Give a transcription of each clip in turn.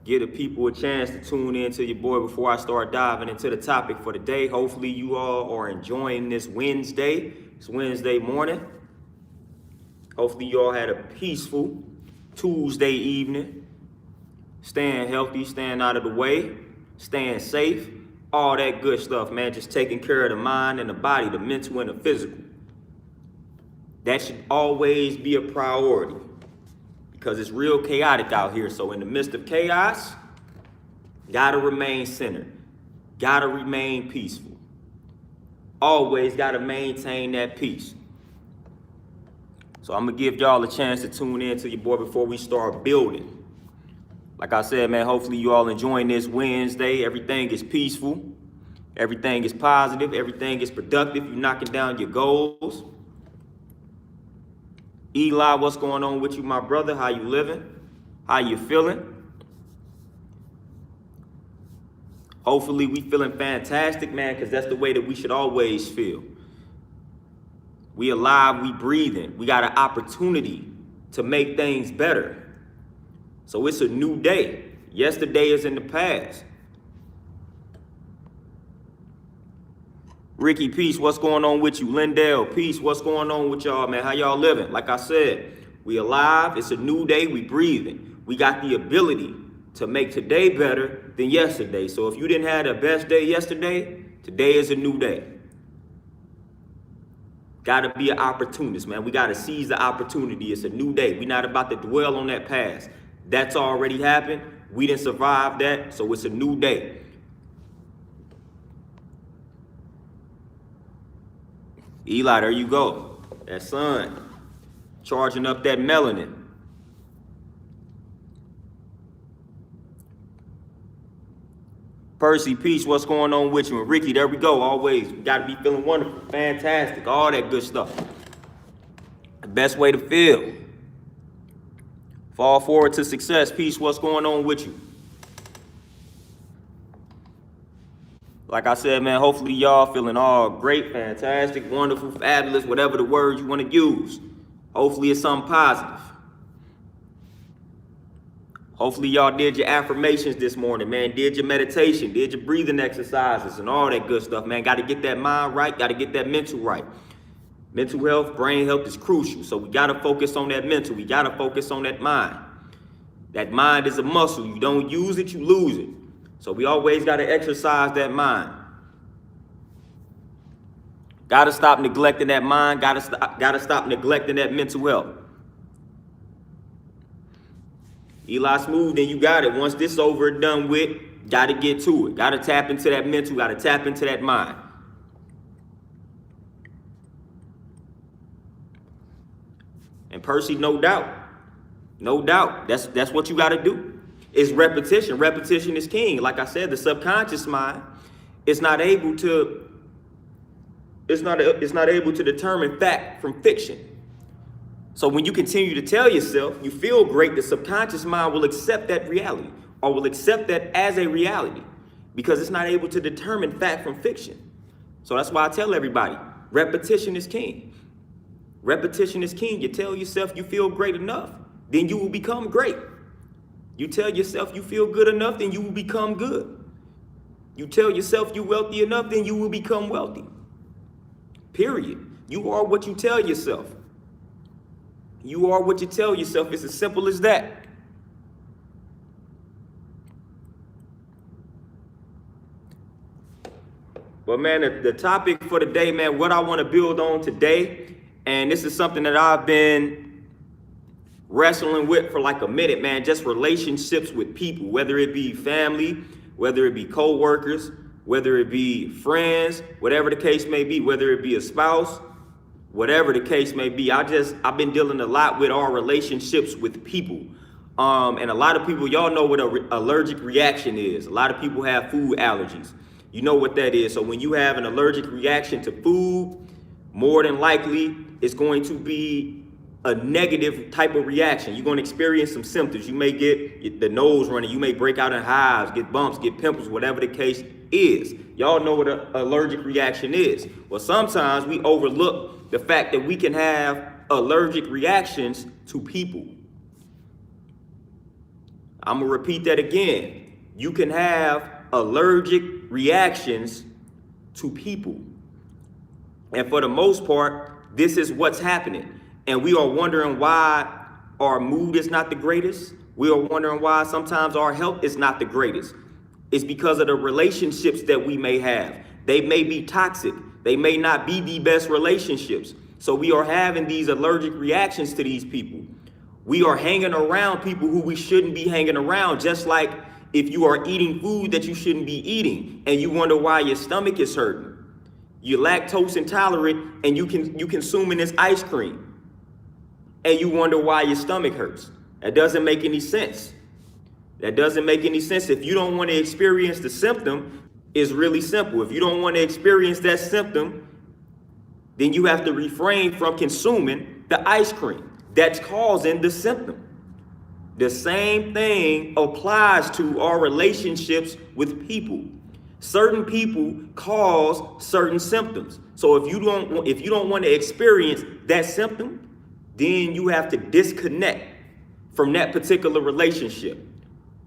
Give the people a chance to tune in to your boy before I start diving into the topic for the day. Hopefully you all are enjoying this Wednesday. It's Wednesday morning. Hopefully you all had a peaceful Tuesday evening. Staying healthy, staying out of the way, staying safe, all that good stuff, man. Just taking care of the mind and the body, the mental and the physical. That should always be a priority, because it's real chaotic out here. So in the midst of chaos, gotta remain centered, gotta remain peaceful. Always gotta maintain that peace. So I'm gonna give y'all a chance to tune in to your boy before we start building. Like I said, man, hopefully you all enjoying this Wednesday. Everything is peaceful, everything is positive, everything is productive. You're knocking down your goals. Eli, what's going on with you, my brother? How you living? How you feeling? Hopefully we feeling fantastic, man, because that's the way that we should always feel. We alive, we breathing. We got an opportunity to make things better. So it's a new day. Yesterday is in the past. Ricky, peace, what's going on with you? Lindell, peace, what's going on with y'all, man? How y'all living? Like I said, we alive, it's a new day, we breathing. We got the ability to make today better than yesterday. So if you didn't have the best day yesterday, today is a new day. Gotta be an opportunist, man. We gotta seize the opportunity. It's a new day. We're not about to dwell on that past. That's already happened. We didn't survive that, so it's a new day. Eli, there you go. That sun, charging up that melanin. Percy, peace, what's going on with you? And Ricky, there we go, always. We gotta be feeling wonderful, fantastic, all that good stuff. The best way to feel. Fall forward to success. Peace, what's going on with you? Like I said, man, hopefully y'all feeling all great, fantastic, wonderful, fabulous, whatever the word you want to use. Hopefully it's something positive. Hopefully y'all did your affirmations this morning, man. Did your meditation, did your breathing exercises and all that good stuff, man. Got to get that mind right, got to get that mental right. Mental health, brain health is crucial. So we got to focus on that mental. We got to focus on that mind. That mind is a muscle. You don't use it, you lose it. So we always got to exercise that mind. Got to stop neglecting that mind. Got to stop neglecting that mental health. Eli Smooth, then you got it. Once this over and done with, got to get to it. Got to tap into that mental. Got to tap into that mind. And Percy, no doubt. No doubt. That's what you got to do. It's repetition. Repetition is king. Like I said, the subconscious mind is not able to determine fact from fiction. So when you continue to tell yourself you feel great, the subconscious mind will accept that reality, or will accept that as a reality, because it's not able to determine fact from fiction. So that's why I tell everybody, repetition is king. Repetition is king. You tell yourself you feel great enough, then you will become great. You tell yourself you feel good enough, then you will become good. You tell yourself you're wealthy enough, then you will become wealthy. Period. You are what you tell yourself. You are what you tell yourself. It's as simple as that. But man, the topic for today, man, what I want to build on today, and this is something that I've been wrestling with for like a minute, man, just relationships with people, whether it be family, whether it be co-workers, whether it be friends, whatever the case may be, whether it be a spouse, whatever the case may be. I've been dealing a lot with our relationships with people. And a lot of people, y'all know what an allergic reaction is. A lot of people have food allergies. You know what that is. So when you have an allergic reaction to food, more than likely it's going to be a negative type of reaction. You're going to experience some symptoms. You may get the nose running. You may break out in hives, get bumps, get pimples, whatever the case is. Y'all know what an allergic reaction is. Well, sometimes we overlook the fact that we can have allergic reactions to people. I'm going to repeat that again. You can have allergic reactions to people. And for the most part, this is what's happening. And we are wondering why our mood is not the greatest. We are wondering why sometimes our health is not the greatest. It's because of the relationships that we may have. They may be toxic. They may not be the best relationships. So we are having these allergic reactions to these people. We are hanging around people who we shouldn't be hanging around, just like if you are eating food that you shouldn't be eating and you wonder why your stomach is hurting. You're lactose intolerant and you consuming this ice cream and you wonder why your stomach hurts. That doesn't make any sense. That doesn't make any sense. If you don't want to experience the symptom, it's really simple. If you don't want to experience that symptom, then you have to refrain from consuming the ice cream that's causing the symptom. The same thing applies to our relationships with people. Certain people cause certain symptoms. So if you don't want to experience that symptom, then you have to disconnect from that particular relationship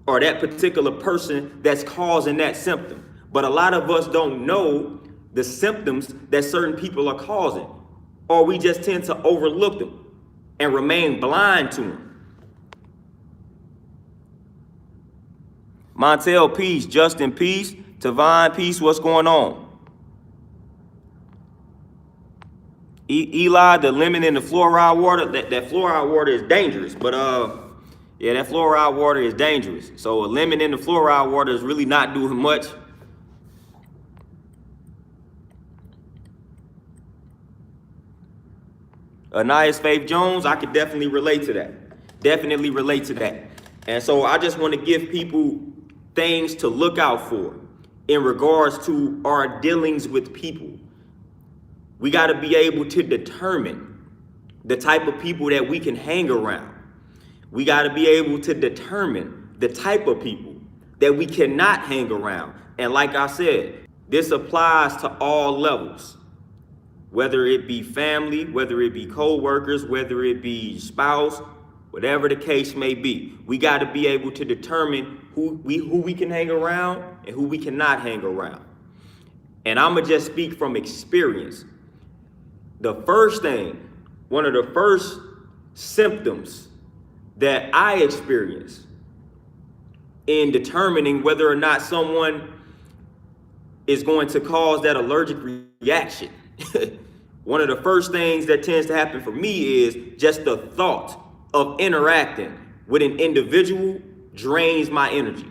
or that particular person that's causing that symptom. But a lot of us don't know the symptoms that certain people are causing, or we just tend to overlook them and remain blind to them. Montel, peace. Justin, peace. Tavon, peace. What's going on? Eli, the lemon in the fluoride water, that fluoride water is dangerous. But yeah, that fluoride water is dangerous. So a lemon in the fluoride water is really not doing much. Anais Faith Jones, I could definitely relate to that. Definitely relate to that. And so I just want to give people things to look out for in regards to our dealings with people. We got to be able to determine the type of people that we can hang around. We got to be able to determine the type of people that we cannot hang around. And like I said, this applies to all levels, whether it be family, whether it be co-workers, whether it be spouse, whatever the case may be. We got to be able to determine who we can hang around and who we cannot hang around. And I'm going to just speak from experience. The first thing, one of the first symptoms that I experienced in determining whether or not someone is going to cause that allergic reaction, one of the first things that tends to happen for me is just the thought of interacting with an individual drains my energy.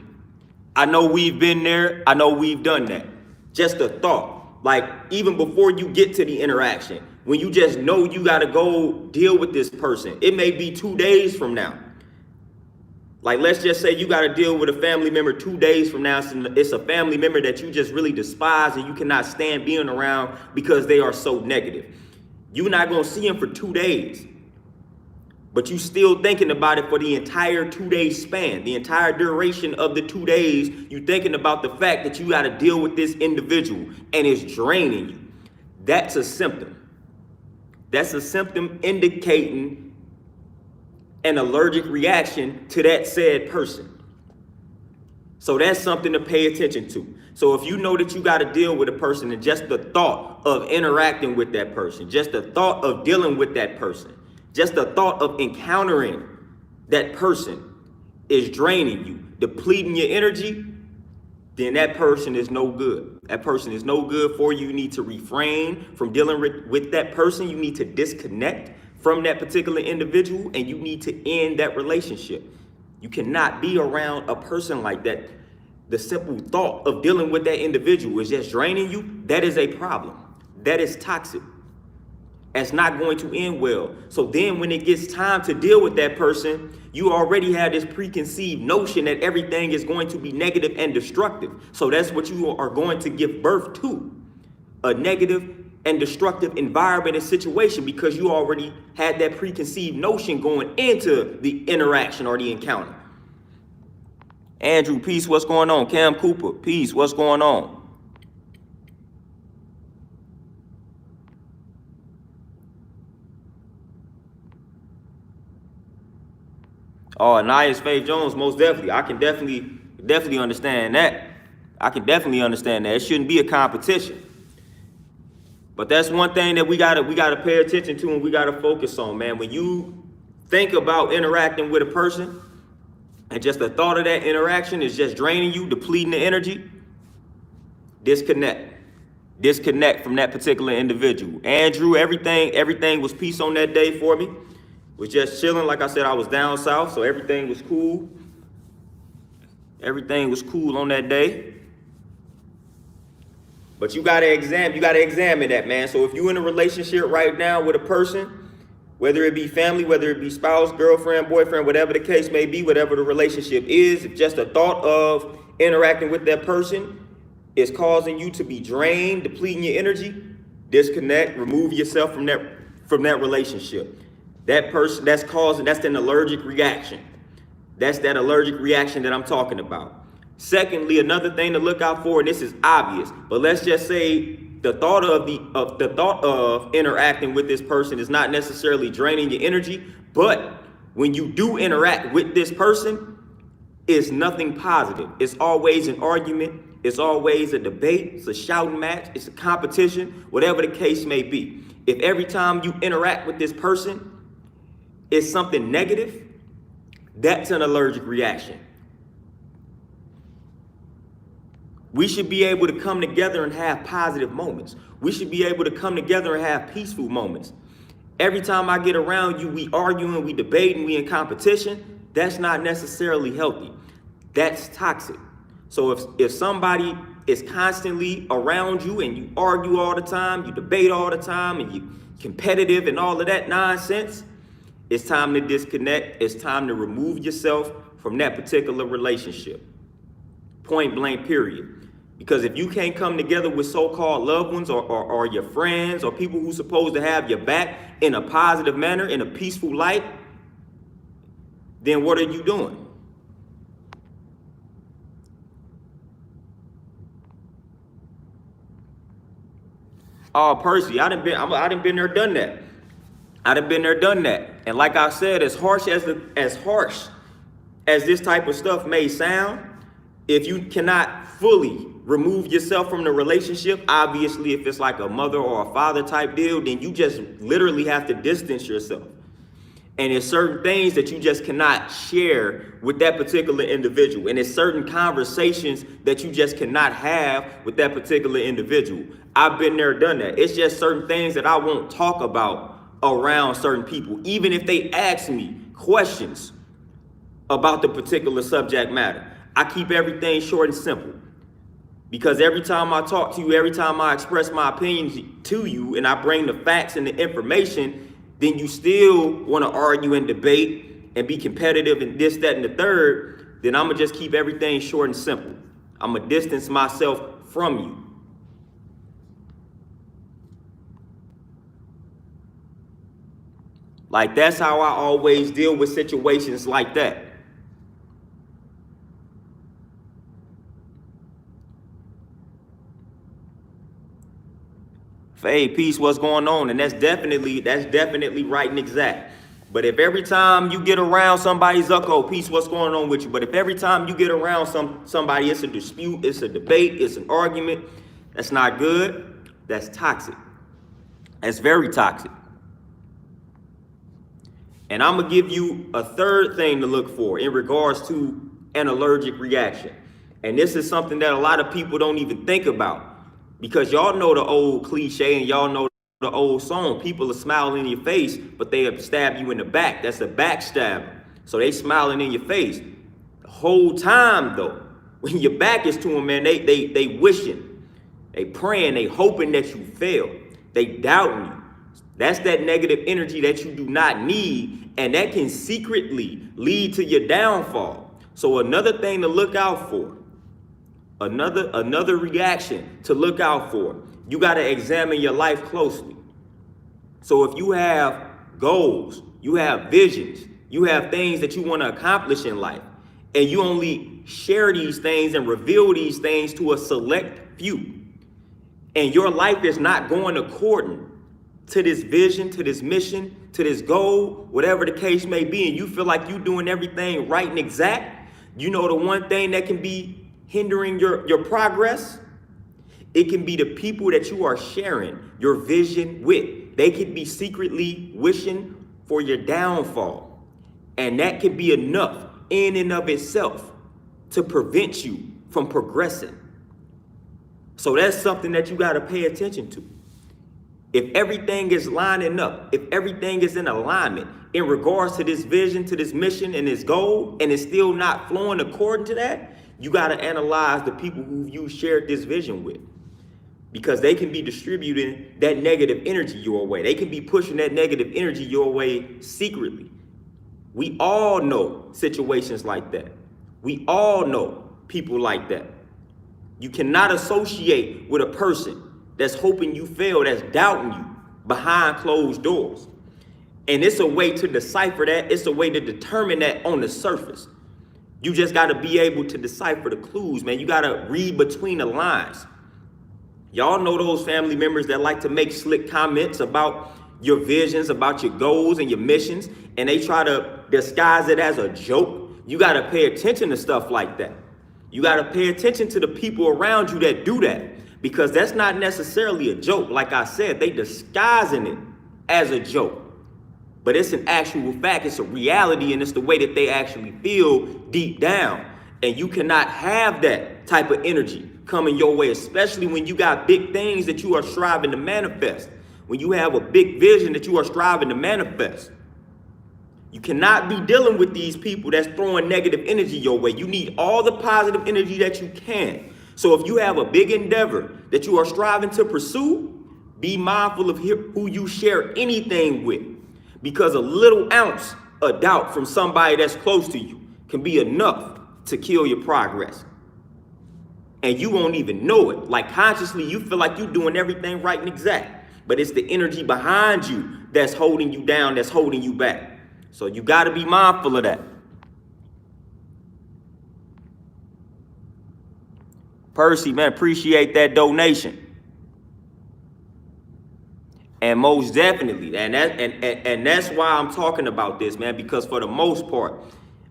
I know we've been there. I know we've done that. Just the thought, like even before you get to the interaction, when you just know you got to go deal with this person, it may be 2 days from now. Like, let's just say you got to deal with a family member 2 days from now. It's a family member that you just really despise and you cannot stand being around because they are so negative. You're not going to see them for 2 days, but you still thinking about it for the entire 2 day span, the entire duration of the 2 days. You thinking about the fact that you got to deal with this individual and it's draining you. That's a symptom. That's a symptom indicating an allergic reaction to that said person. So that's something to pay attention to. So if you know that you got to deal with a person and just the thought of interacting with that person, just the thought of dealing with that person, just the thought of encountering that person is draining you, depleting your energy, then that person is no good. That person is no good for you. You need to refrain from dealing with that person. You need to disconnect from that particular individual and you need to end that relationship. You cannot be around a person like that. The simple thought of dealing with that individual is just draining you. That is a problem. That is toxic. That's not going to end well. So then when it gets time to deal with that person, you already have this preconceived notion that everything is going to be negative and destructive. So that's what you are going to give birth to, a negative and destructive environment and situation, because you already had that preconceived notion going into the interaction or the encounter. Andrew, peace, what's going on? Cam Cooper, peace, what's going on? Oh, Anias Faith Jones, most definitely. I can definitely understand that. I can definitely understand that. It shouldn't be a competition. But that's one thing that we gotta pay attention to and we gotta focus on, man. When you think about interacting with a person and just the thought of that interaction is just draining you, depleting the energy, disconnect. Disconnect from that particular individual. Andrew, everything was peace on that day for me. Was just chilling. Like I said, I was down south, so everything was cool. Everything was cool on that day. But you gotta examine that, man. So if you're in a relationship right now with a person, whether it be family, whether it be spouse, girlfriend, boyfriend, whatever the case may be, whatever the relationship is, if just the thought of interacting with that person is causing you to be drained, depleting your energy, disconnect, remove yourself from that relationship. That person, that's an allergic reaction. That's that allergic reaction that I'm talking about. Secondly, another thing to look out for, and this is obvious, but let's just say the thought of interacting with this person is not necessarily draining your energy, but when you do interact with this person, it's nothing positive. It's always an argument. It's always a debate. It's a shouting match. It's a competition, whatever the case may be. If every time you interact with this person, it's something negative, that's an allergic reaction. We should be able to come together and have positive moments. We should be able to come together and have peaceful moments. Every time I get around you, we arguing, we debating, we in competition. That's not necessarily healthy. That's toxic. So if somebody is constantly around you and you argue all the time, you debate all the time, and you competitive and all of that nonsense, it's time to disconnect. It's time to remove yourself from that particular relationship. Point blank, period. Because if you can't come together with so-called loved ones or your friends or people who's supposed to have your back in a positive manner, in a peaceful light, then what are you doing? Oh, Percy, I done been there, done that. I done been there, done that. And like I said, as harsh as this type of stuff may sound, if you cannot fully remove yourself from the relationship, obviously if it's like a mother or a father type deal, then you just literally have to distance yourself. And there's certain things that you just cannot share with that particular individual. And there's certain conversations that you just cannot have with that particular individual. I've been there, done that. It's just certain things that I won't talk about around certain people, even if they ask me questions about the particular subject matter. I keep everything short and simple. Because every time I talk to you, every time I express my opinions to you, and I bring the facts and the information, then you still want to argue and debate and be competitive and this, that, and the third, then I'm going to just keep everything short and simple. I'm going to distance myself from you. Like, that's how I always deal with situations like that. Hey, peace, what's going on? And that's definitely right and exact. But if every time you get around somebody, Zucko, peace, what's going on with you? But if every time you get around somebody, it's a dispute, it's a debate, it's an argument, that's not good. That's toxic. That's very toxic. And I'm going to give you a third thing to look for in regards to an allergic reaction. And this is something that a lot of people don't even think about. Because y'all know the old cliche and y'all know the old song, people are smiling in your face, but they stab you in the back. That's a backstab. So they smiling in your face. The whole time though, when your back is to them, man, they wishing, they praying, they hoping that you fail. They doubting you. That's that negative energy that you do not need, and that can secretly lead to your downfall. So another thing to look out for, another reaction to look out for, you got to examine your life closely. So if you have goals, you have visions, you have things that you want to accomplish in life, and you only share these things and reveal these things to a select few, and your life is not going according to this vision, to this mission, to this goal, whatever the case may be, and you feel like you're doing everything right and exact, you know the one thing that can be hindering your progress? It can be the people that you are sharing your vision with. They could be secretly wishing for your downfall. And that can be enough in and of itself to prevent you from progressing. So that's something that you got to pay attention to. If everything is lining up, if everything is in alignment in regards to this vision, to this mission and this goal, and it's still not flowing according to that, you got to analyze the people who you shared this vision with, because they can be distributing that negative energy your way. They can be pushing that negative energy your way secretly. We all know situations like that. We all know people like that. You cannot associate with a person that's hoping you fail, that's doubting you behind closed doors. And it's a way to decipher that. It's a way to determine that on the surface. You just got to be able to decipher the clues, man. You got to read between the lines. Y'all know those family members that like to make slick comments about your visions, about your goals and your missions, and they try to disguise it as a joke. You got to pay attention to stuff like that. You got to pay attention to the people around you that do that, because that's not necessarily a joke. Like I said, they disguising it as a joke, but it's an actual fact. It's a reality, and it's the way that they actually feel deep down. And you cannot have that type of energy coming your way, especially when you got big things that you are striving to manifest. When you have a big vision that you are striving to manifest, you cannot be dealing with these people that's throwing negative energy your way. You need all the positive energy that you can. So if you have a big endeavor that you are striving to pursue, be mindful of who you share anything with, because a little ounce of doubt from somebody that's close to you can be enough to kill your progress. And you won't even know it. Like consciously, you feel like you're doing everything right and exact, but it's the energy behind you that's holding you down, that's holding you back. So you got to be mindful of that. Percy, man, appreciate that donation. And most definitely, and that's why I'm talking about this, man, because for the most part,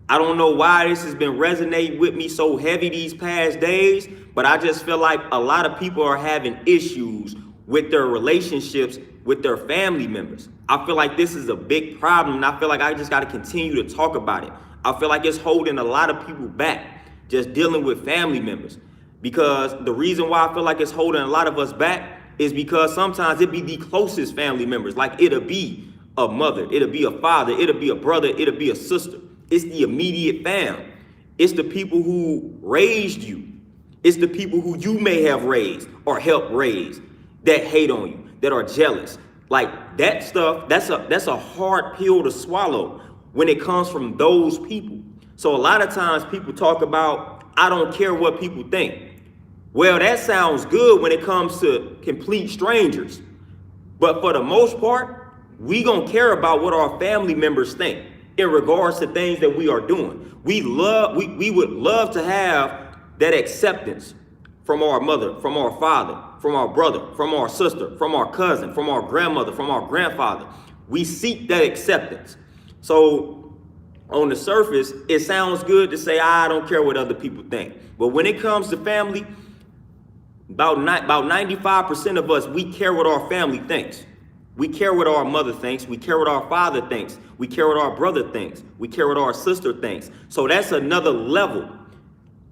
I don't know why this has been resonating with me so heavy these past days, but I just feel like a lot of people are having issues with their relationships with their family members. I feel like this is a big problem, and I feel like I just got to continue to talk about it. I feel like it's holding a lot of people back, just dealing with family members. Because the reason why I feel like it's holding a lot of us back is because sometimes it be the closest family members. Like it'll be a mother, it'll be a father, it'll be a brother, it'll be a sister. It's the immediate fam. It's the people who raised you. It's the people who you may have raised or helped raise that hate on you, that are jealous. Like that stuff, that's a hard pill to swallow when it comes from those people. So a lot of times people talk about, I don't care what people think. Well, that sounds good when it comes to complete strangers. But for the most part, we gonna care about what our family members think in regards to things that we are doing. We would love to have that acceptance from our mother, from our father, from our brother, from our sister, from our cousin, from our grandmother, from our grandfather. We seek that acceptance. So on the surface, it sounds good to say, I don't care what other people think. But when it comes to family, about 95% of us, we care what our family thinks. We care what our mother thinks. We care what our father thinks. We care what our brother thinks. We care what our sister thinks. So that's another level.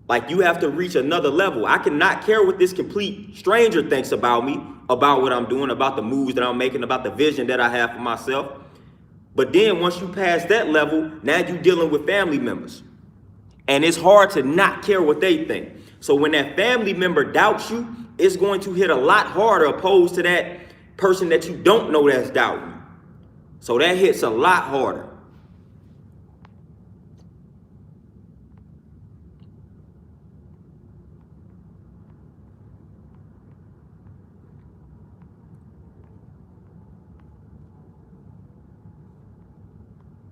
Like you have to reach another level. I cannot care what this complete stranger thinks about me, about what I'm doing, about the moves that I'm making, about the vision that I have for myself. But then once you pass that level, now you're dealing with family members. And it's hard to not care what they think. So when that family member doubts you, it's going to hit a lot harder opposed to that person that you don't know that's doubting you. So that hits a lot harder.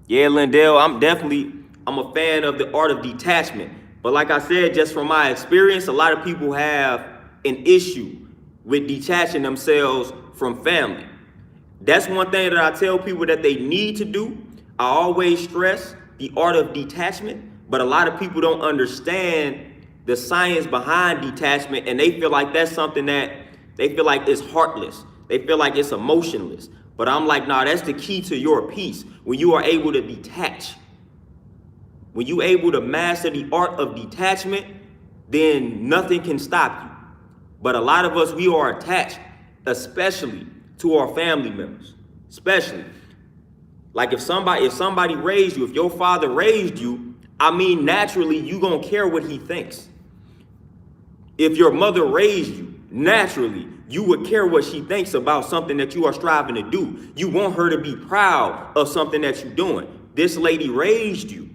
Yeah, Lindell, I'm a fan of the art of detachment. But like I said, just from my experience, a lot of people have an issue with detaching themselves from family. That's one thing that I tell people that they need to do. I always stress the art of detachment, but a lot of people don't understand the science behind detachment, and they feel like that's something that they feel like it's heartless. They feel like it's emotionless. But I'm like, nah, that's the key to your peace. When you are able to detach, when you're able to master the art of detachment, then nothing can stop you. But a lot of us, we are attached, especially to our family members, especially. Like if somebody raised you, if your father raised you, I mean, naturally, you gonna care what he thinks. If your mother raised you, naturally, you would care what she thinks about something that you are striving to do. You want her to be proud of something that you're doing. This lady raised you.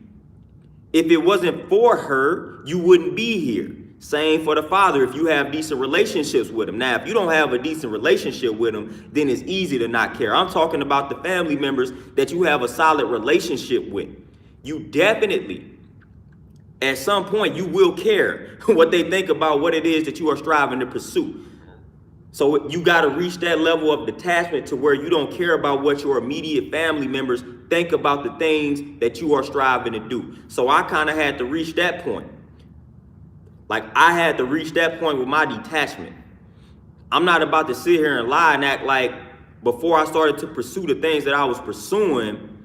If it wasn't for her, you wouldn't be here. Same for the father if you have decent relationships with him. Now, if you don't have a decent relationship with him, then it's easy to not care. I'm talking about the family members that you have a solid relationship with. You definitely, at some point, you will care what they think about what it is that you are striving to pursue. So you got to reach that level of detachment to where you don't care about what your immediate family members think about the things that you are striving to do. So I kind of had to reach that point. Like I had to reach that point with my detachment. I'm not about to sit here and lie and act like before I started to pursue the things that I was pursuing,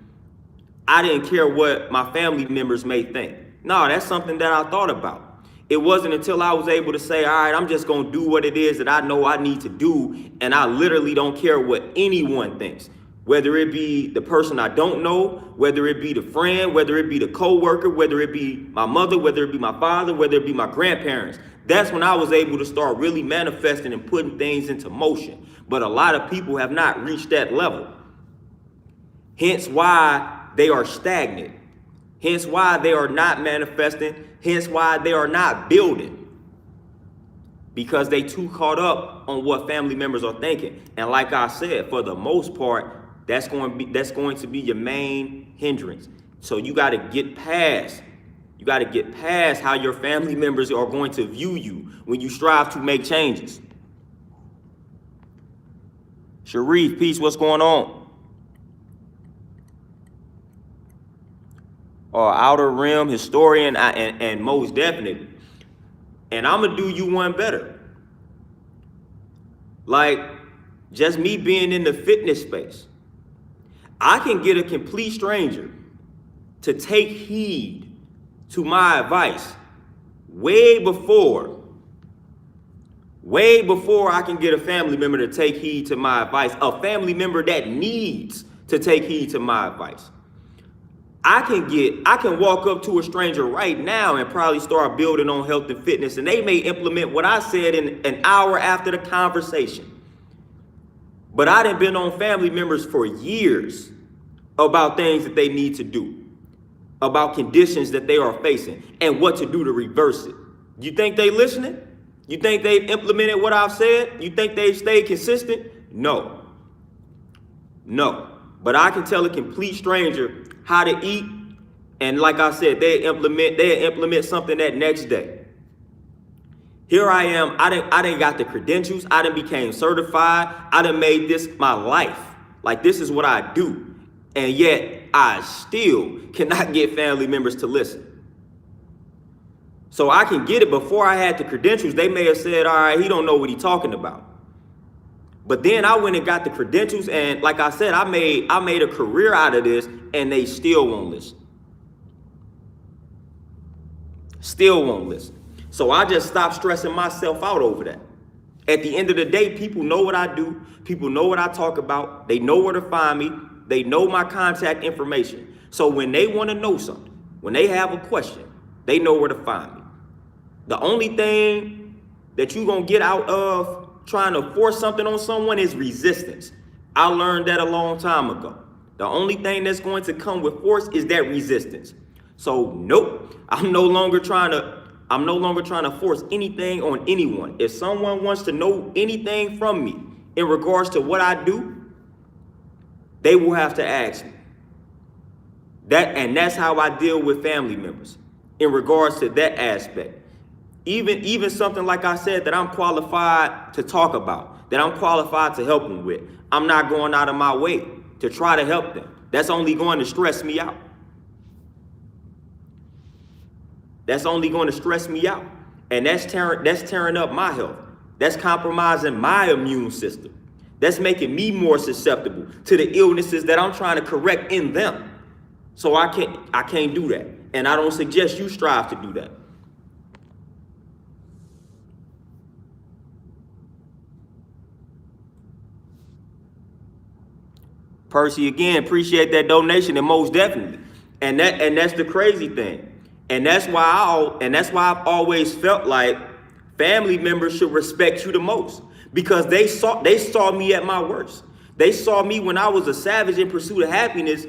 I didn't care what my family members may think. No, that's something that I thought about. It wasn't until I was able to say, all right, I'm just going to do what it is that I know I need to do. And I literally don't care what anyone thinks, whether it be the person I don't know, whether it be the friend, whether it be the coworker, whether it be my mother, whether it be my father, whether it be my grandparents. That's when I was able to start really manifesting and putting things into motion. But a lot of people have not reached that level. Hence why they are stagnant. Hence why they are not manifesting. Hence why they are not building. Because they too caught up on what family members are thinking. And like I said, for the most part, that's going to be your main hindrance. So you got to get past. You got to get past how your family members are going to view you when you strive to make changes. Sharif, peace, what's going on? Outer Rim historian, and most definitely. And I'm going to do you one better. Like, just me being in the fitness space, I can get a complete stranger to take heed to my advice way before I can get a family member to take heed to my advice, a family member that needs to take heed to my advice. I can walk up to a stranger right now and probably start building on health and fitness, and they may implement what I said in an hour after the conversation. But I done been on family members for years about things that they need to do, about conditions that they are facing, and what to do to reverse it. You think they listening? You think they've implemented what I've said? You think they've stayed consistent? No. But I can tell a complete stranger how to eat, and like I said, they implement something that next day. Here I am, I done got the credentials, I done became certified, I done made this my life. Like this is what I do. And yet I still cannot get family members to listen. So I can get it. Before I had the credentials, they may have said, all right, he don't know what he's talking about. But then I went and got the credentials, and like I said, I made a career out of this, and they still won't listen. Still won't listen. So I just stopped stressing myself out over that. At the end of the day, people know what I do. People know what I talk about. They know where to find me. They know my contact information. So when they want to know something, when they have a question, they know where to find me. The only thing that you're going to get out of trying to force something on someone is resistance. I learned that a long time ago. The only thing that's going to come with force is that resistance. So nope, I'm no longer trying to force anything on anyone. If someone wants to know anything from me in regards to what I do, they will have to ask me. That's how I deal with family members in regards to that aspect. Even something like I said that I'm qualified to talk about, that I'm qualified to help them with, I'm not going out of my way to try to help them. That's only going to stress me out. That's only going to stress me out. And that's tearing up my health. That's compromising my immune system. That's making me more susceptible to the illnesses that I'm trying to correct in them. So I can't do that. And I don't suggest you strive to do that. Percy, again, appreciate that donation, and most definitely. And that's the crazy thing. And that's why I've always felt like family members should respect you the most, because they saw me at my worst. They saw me when I was a savage in pursuit of happiness,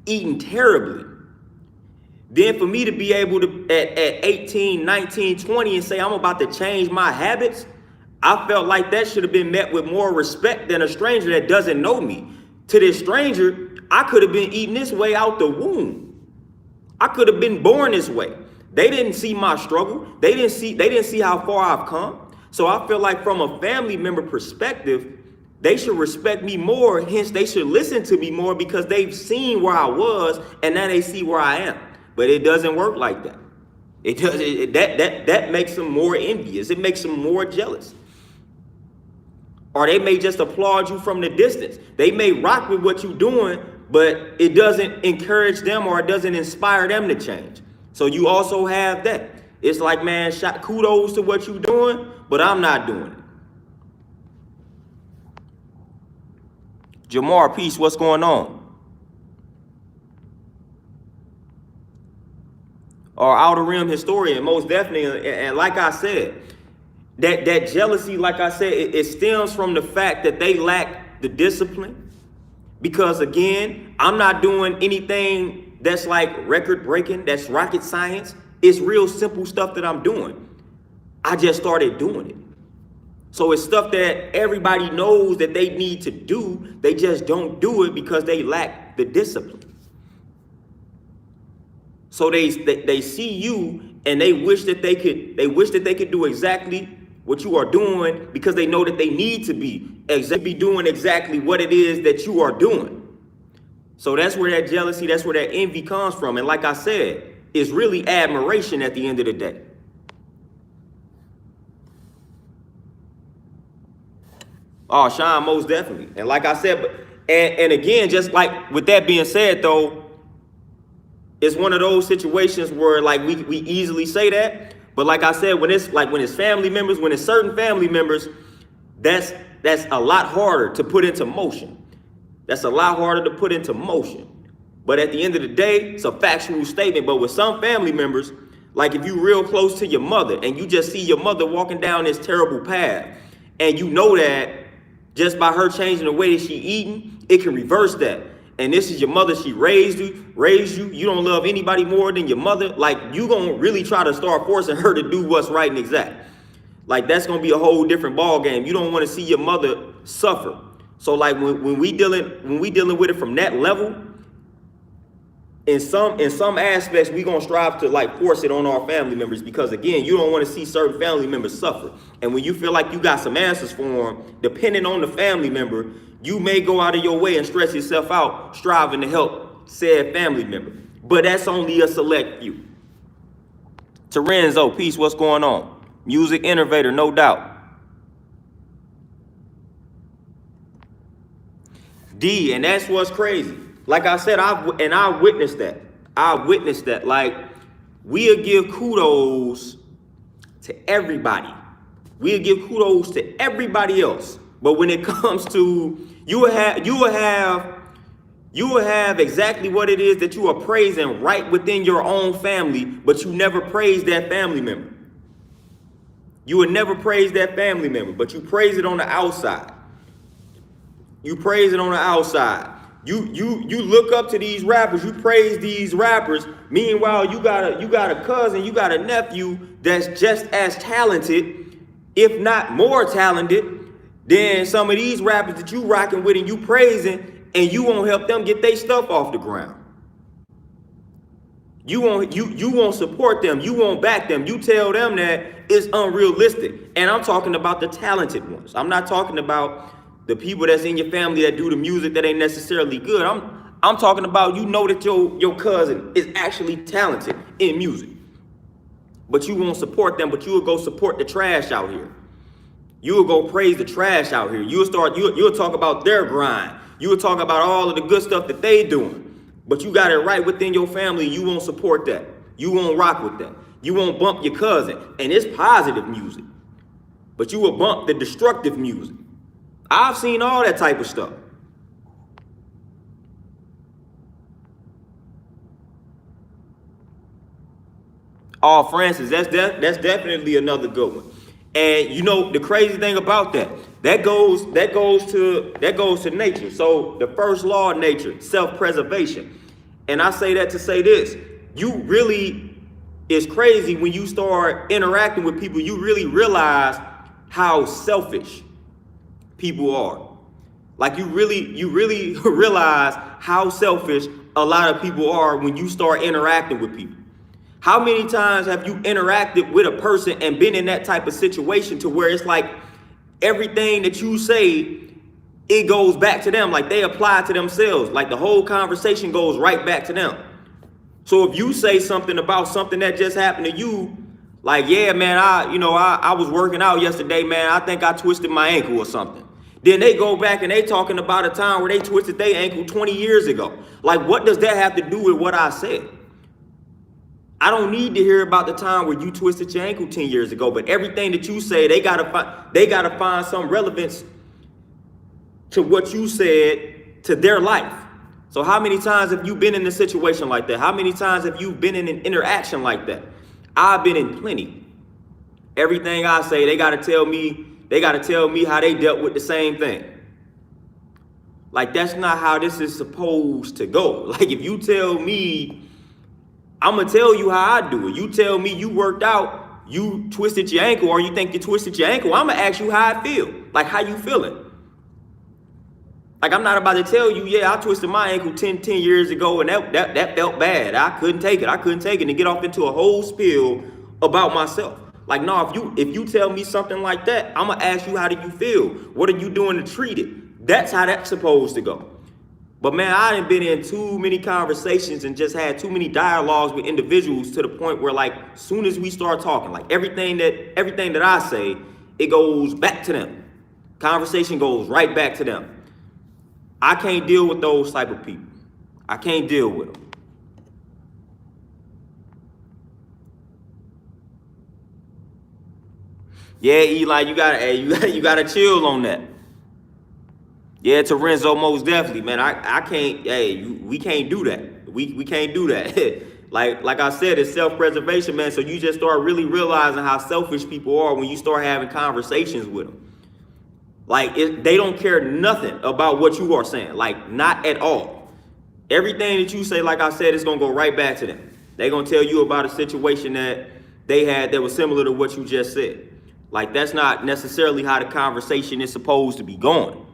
eating terribly. Then for me to be able to at 18, 19, 20 and say I'm about to change my habits, I felt like that should have been met with more respect than a stranger that doesn't know me. To this stranger, I could have been eating this way out the womb. I could have been born this way. They didn't see my struggle. They didn't see how far I've come. So I feel like from a family member perspective, they should respect me more. Hence, they should listen to me more, because they've seen where I was and now they see where I am. But it doesn't work like that. It does. That makes them more envious. It makes them more jealous. Or they may just applaud you from the distance. They may rock with what you're doing, but it doesn't encourage them or it doesn't inspire them to change. So you also have that. It's like, man, kudos to what you're doing, but I'm not doing it. Jamar, peace, what's going on? Or Outer Rim historian, most definitely. And like I said, that jealousy, like I said, it stems from the fact that they lack the discipline. Because again, I'm not doing anything that's like record breaking, that's rocket science. It's real simple stuff that I'm doing. I just started doing it. So it's stuff that everybody knows that they need to do. They just don't do it because they lack the discipline. So they see you and they wish that they could do exactly what you are doing, because they know that they need to be doing exactly what it is that you are doing. So that's where that jealousy, that's where that envy comes from. And like I said, it's really admiration at the end of the day. Oh, Sean, most definitely. And like I said, and again, just like with that being said, though, it's one of those situations where like we easily say that. But like I said, when it's family members, when it's certain family members, that's a lot harder to put into motion. That's a lot harder to put into motion. But at the end of the day, it's a factual statement. But with some family members, like if you're real close to your mother and you just see your mother walking down this terrible path, and you know that just by her changing the way that she eating, it can reverse that. And this is your mother, she raised you, you don't love anybody more than your mother, like you gonna really try to start forcing her to do what's right and exact. Like that's gonna be a whole different ball game. You don't wanna see your mother suffer. So like when we dealing with it from that level, in some aspects, we gonna strive to like force it on our family members, because again, you don't wanna see certain family members suffer. And when you feel like you got some answers for them, depending on the family member, you may go out of your way and stress yourself out striving to help said family member. But that's only a select few. Terenzo, peace, what's going on? Music innovator, no doubt. D, and that's what's crazy. Like I said, I witnessed that. I witnessed that. Like, we'll give kudos to everybody. We'll give kudos to everybody else. But when it comes to you will have exactly what it is that you are praising right within your own family, but you never praise that family member. You would never praise that family member, but you praise it on the outside. You praise it on the outside. You look up to these rappers, you praise these rappers. Meanwhile, you got a cousin, you got a nephew that's just as talented, if not more talented, than some of these rappers that you rocking with and you praising, and you won't help them get their stuff off the ground. You won't support them. You won't back them. You tell them that it's unrealistic. And I'm talking about the talented ones. I'm not talking about the people that's in your family that do the music that ain't necessarily good. I'm talking about, that your cousin is actually talented in music, but you won't support them. But you will go support the trash out here. You will go praise the trash out here. You'll talk about their grind. You will talk about all of the good stuff that they doing. But you got it right within your family. You won't support that. You won't rock with that. You won't bump your cousin. And it's positive music, but you will bump the destructive music. I've seen all that type of stuff. Oh, Francis, that's definitely another good one. And the crazy thing about that goes to nature. So the first law of nature, self-preservation. And I say that to say this: it's crazy when you start interacting with people, you really realize how selfish people are. Like you really realize how selfish a lot of people are when you start interacting with people. How many times have you interacted with a person and been in that type of situation to where it's like everything that you say, it goes back to them, like they apply to themselves, like the whole conversation goes right back to them. So if you say something about something that just happened to you, like, yeah, man, I was working out yesterday, man, I think I twisted my ankle or something. Then they go back and they talking about a time where they twisted their ankle 20 years ago. Like, what does that have to do with what I said? I don't need to hear about the time where you twisted your ankle 10 years ago, but everything that you say, they gotta find some relevance to what you said to their life. So how many times have you been in a situation like that? How many times have you been in an interaction like that? I've been in plenty. Everything I say, they gotta tell me how they dealt with the same thing. Like, that's not how this is supposed to go. Like, if you tell me, I'm going to tell you how I do it. You tell me you worked out, you twisted your ankle, or you think you twisted your ankle, I'm going to ask you how I feel. Like, how you feeling? Like, I'm not about to tell you, yeah, I twisted my ankle 10 years ago, and that felt bad. I couldn't take it. And get off into a whole spiel about myself. Like, no, if you tell me something like that, I'm going to ask you, how do you feel? What are you doing to treat it? That's how that's supposed to go. But man, I done been in too many conversations and just had too many dialogues with individuals to the point where, like, soon as we start talking, like everything that I say, it goes back to them. Conversation goes right back to them. I can't deal with those type of people. I can't deal with them. Yeah, Eli, you gotta chill on that. Yeah, Torenzo, most definitely, man. I can't. We can't do that. We can't do that. like I said, it's self-preservation, man. So you just start really realizing how selfish people are when you start having conversations with them. Like, they don't care nothing about what you are saying. Like, not at all. Everything that you say, like I said, is gonna go right back to them. They're gonna tell you about a situation that they had that was similar to what you just said. Like, that's not necessarily how the conversation is supposed to be going.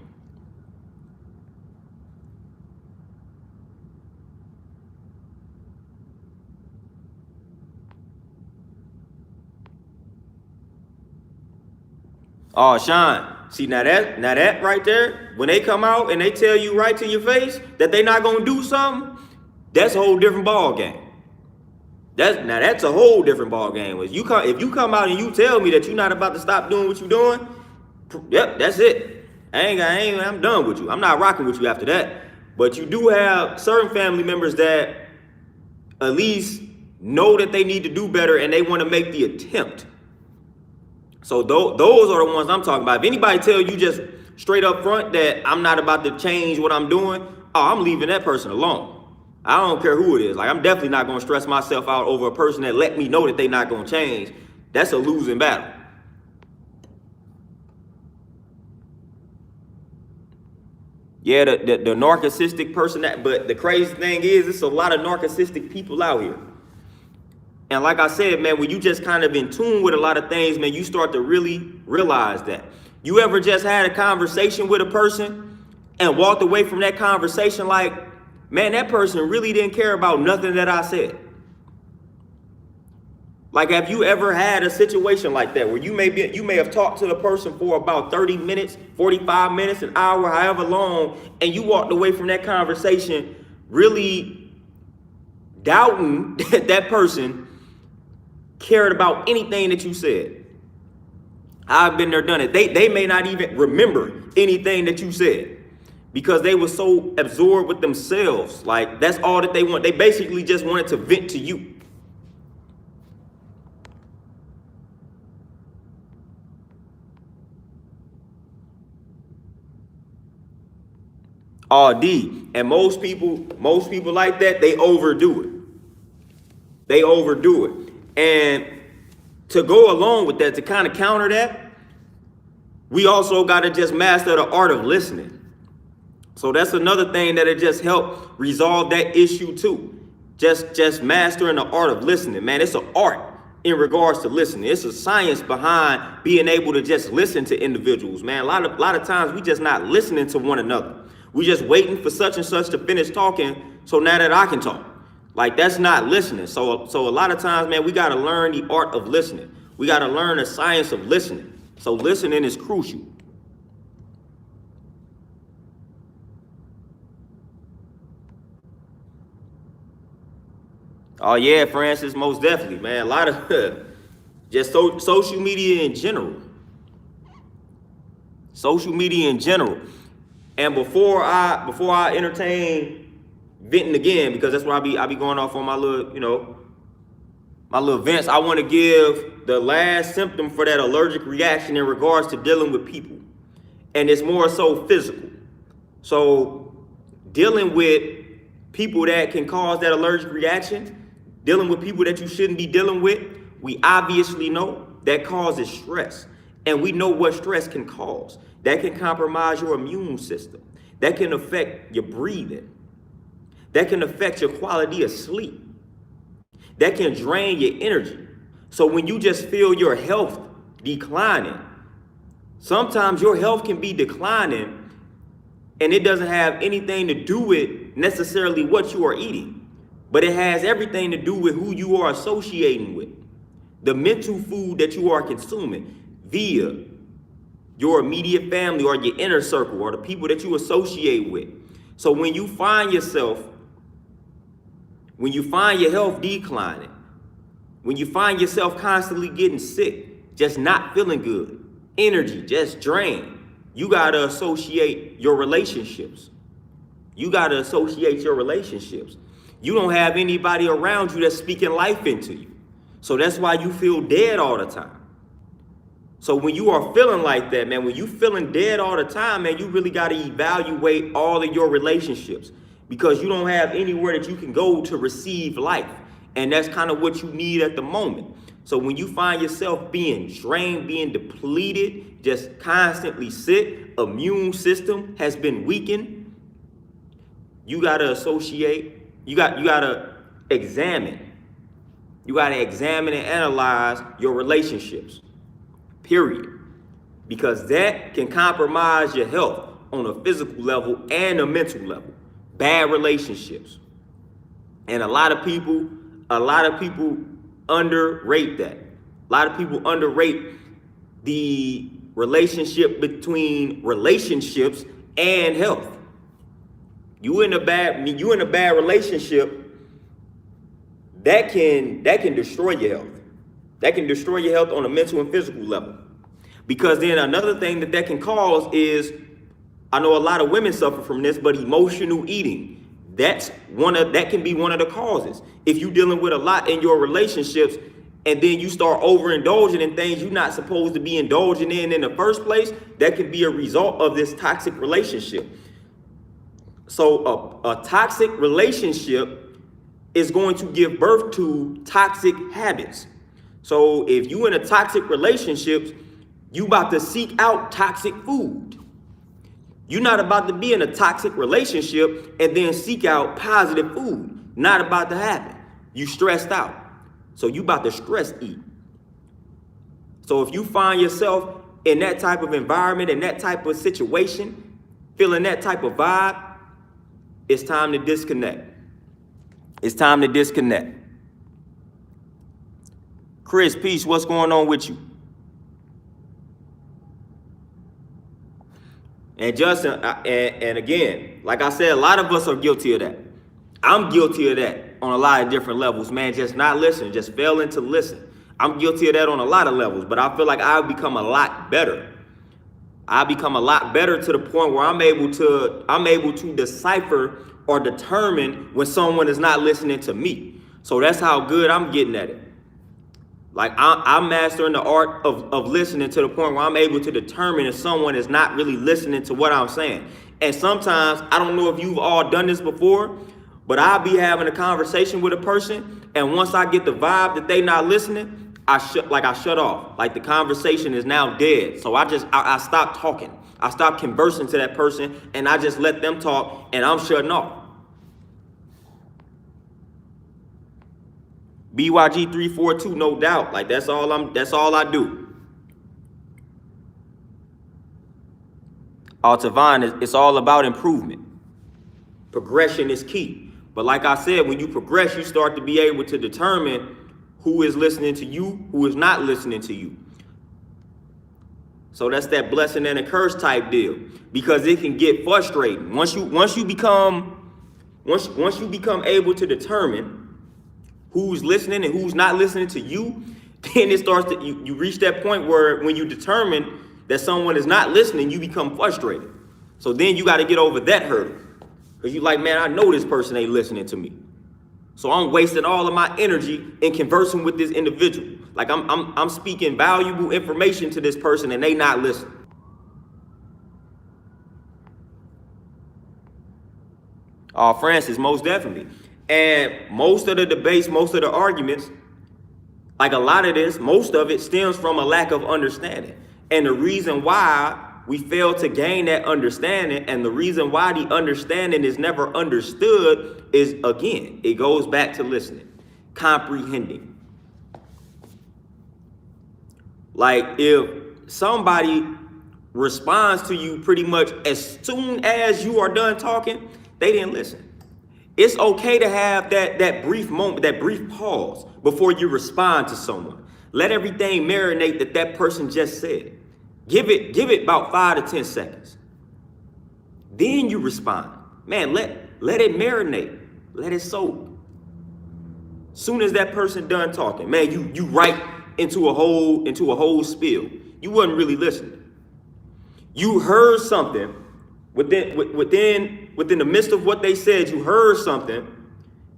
Oh, Sean, see, now that right there, when they come out and they tell you right to your face that they not gonna do something, that's a whole different ball game. That's a whole different ball game. If you come out and you tell me that you're not about to stop doing what you're doing, yep, that's it. I'm done with you. I'm not rocking with you after that. But you do have certain family members that at least know that they need to do better and they want to make the attempt. So those are the ones I'm talking about. If anybody tell you just straight up front that I'm not about to change what I'm doing, I'm leaving that person alone. I don't care who it is. Like, I'm definitely not going to stress myself out over a person that let me know that they're not going to change. That's a losing battle. Yeah, the narcissistic person, but the crazy thing is, it's a lot of narcissistic people out here. And like I said, man, when you just kind of in tune with a lot of things, man, you start to really realize that. You ever just had a conversation with a person and walked away from that conversation like, man, that person really didn't care about nothing that I said. Like, have you ever had a situation like that where you may have talked to the person for about 30 minutes, 45 minutes, an hour, however long, and you walked away from that conversation really doubting that that person cared about anything that you said? I've been there, done it. They may not even remember anything that you said because they were so absorbed with themselves. Like, that's all that they want. They basically just wanted to vent to you. RD. And most people like that, they overdo it. They overdo it. And to go along with that, to kind of counter that, we also got to just master the art of listening. So that's another thing that'll just help resolve that issue too. Just mastering the art of listening, man. It's an art in regards to listening. It's a science behind being able to just listen to individuals, man. A lot of times we just not listening to one another. We just waiting for such and such to finish talking, so now that I can talk. Like, that's not listening. So a lot of times, man, we got to learn the art of listening. We got to learn the science of listening. So listening is crucial. Oh yeah, Francis, most definitely, man. A lot of just social media in general. Social media in general. And before I entertain venting again, because that's where I be going off on my little, my little vents, I want to give the last symptom for that allergic reaction in regards to dealing with people. And it's more so physical. So dealing with people that can cause that allergic reaction, dealing with people that you shouldn't be dealing with, we obviously know that causes stress. And we know what stress can cause. That can compromise your immune system. That can affect your breathing. That can affect your quality of sleep. That can drain your energy. So when you just feel your health declining, sometimes your health can be declining and it doesn't have anything to do with necessarily what you are eating, but it has everything to do with who you are associating with. The mental food that you are consuming via your immediate family or your inner circle or the people that you associate with. So when you find your health declining, when you find yourself constantly getting sick, just not feeling good, energy just drained, you gotta associate your relationships. You gotta associate your relationships. You don't have anybody around you that's speaking life into you. So that's why you feel dead all the time. So when you are feeling like that, man, when you feeling dead all the time, man, you really got to evaluate all of your relationships because you don't have anywhere that you can go to receive life. And that's kind of what you need at the moment. So when you find yourself being drained, being depleted, just constantly sick, immune system has been weakened, you got to associate, you got to examine. You got to examine and analyze your relationships. Period. Because that can compromise your health on a physical level and a mental level. Bad relationships. And a lot of people underrate that. A lot of people underrate the relationship between relationships and health. You in a bad relationship, that can destroy your health. That can destroy your health on a mental and physical level. Because then another thing that can cause is, I know a lot of women suffer from this, but emotional eating. That can be one of the causes. If you're dealing with a lot in your relationships and then you start overindulging in things you're not supposed to be indulging in the first place, that can be a result of this toxic relationship. So a toxic relationship is going to give birth to toxic habits. So if you in a toxic relationship, you about to seek out toxic food. You're not about to be in a toxic relationship and then seek out positive food. Not about to happen. You stressed out. So you about to stress eat. So if you find yourself in that type of environment, in that type of situation, feeling that type of vibe, it's time to disconnect. It's time to disconnect. Chris, peace, what's going on with you? And Justin, and again, like I said, a lot of us are guilty of that. I'm guilty of that on a lot of different levels, man. Just not listening, just failing to listen. I'm guilty of that on a lot of levels, but I feel like I've become a lot better. I become a lot better to the point where I'm able to decipher or determine when someone is not listening to me. So that's how good I'm getting at it. Like I'm mastering the art of listening to the point where I'm able to determine if someone is not really listening to what I'm saying. And sometimes, I don't know if you've all done this before, but I'll be having a conversation with a person, and once I get the vibe that they not listening, I shut off. Like the conversation is now dead. So I stop talking. I stop conversing to that person, and I just let them talk, and I'm shutting off. BYG 342, no doubt. Like that's all I do. Tavon, it's all about improvement. Progression is key. But like I said, when you progress, you start to be able to determine who is listening to you, who is not listening to you. So that's that blessing and a curse type deal, because it can get frustrating. Once you become able to determine who's listening and who's not listening to you, then it starts to you reach that point where when you determine that someone is not listening, you become frustrated. So then you got to get over that hurdle, because you're like, man, I know this person ain't listening to me, so I'm wasting all of my energy in conversing with this individual. Like I'm speaking valuable information to this person and they not listening. Francis, most definitely. And most of the debates, most of the arguments, like a lot of this, most of it stems from a lack of understanding. And the reason why we fail to gain that understanding, and the reason why the understanding is never understood, is, again, it goes back to listening, comprehending. Like if somebody responds to you pretty much as soon as you are done talking, they didn't listen. It's okay to have that brief moment, that brief pause before you respond to someone. Let everything marinate that person just said. Give it about 5 to 10 seconds. Then you respond. Man, let it marinate. Let it soak. Soon as that person done talking, man, you right into a whole spiel. You wasn't really listening. You heard something within the midst of what they said. You heard something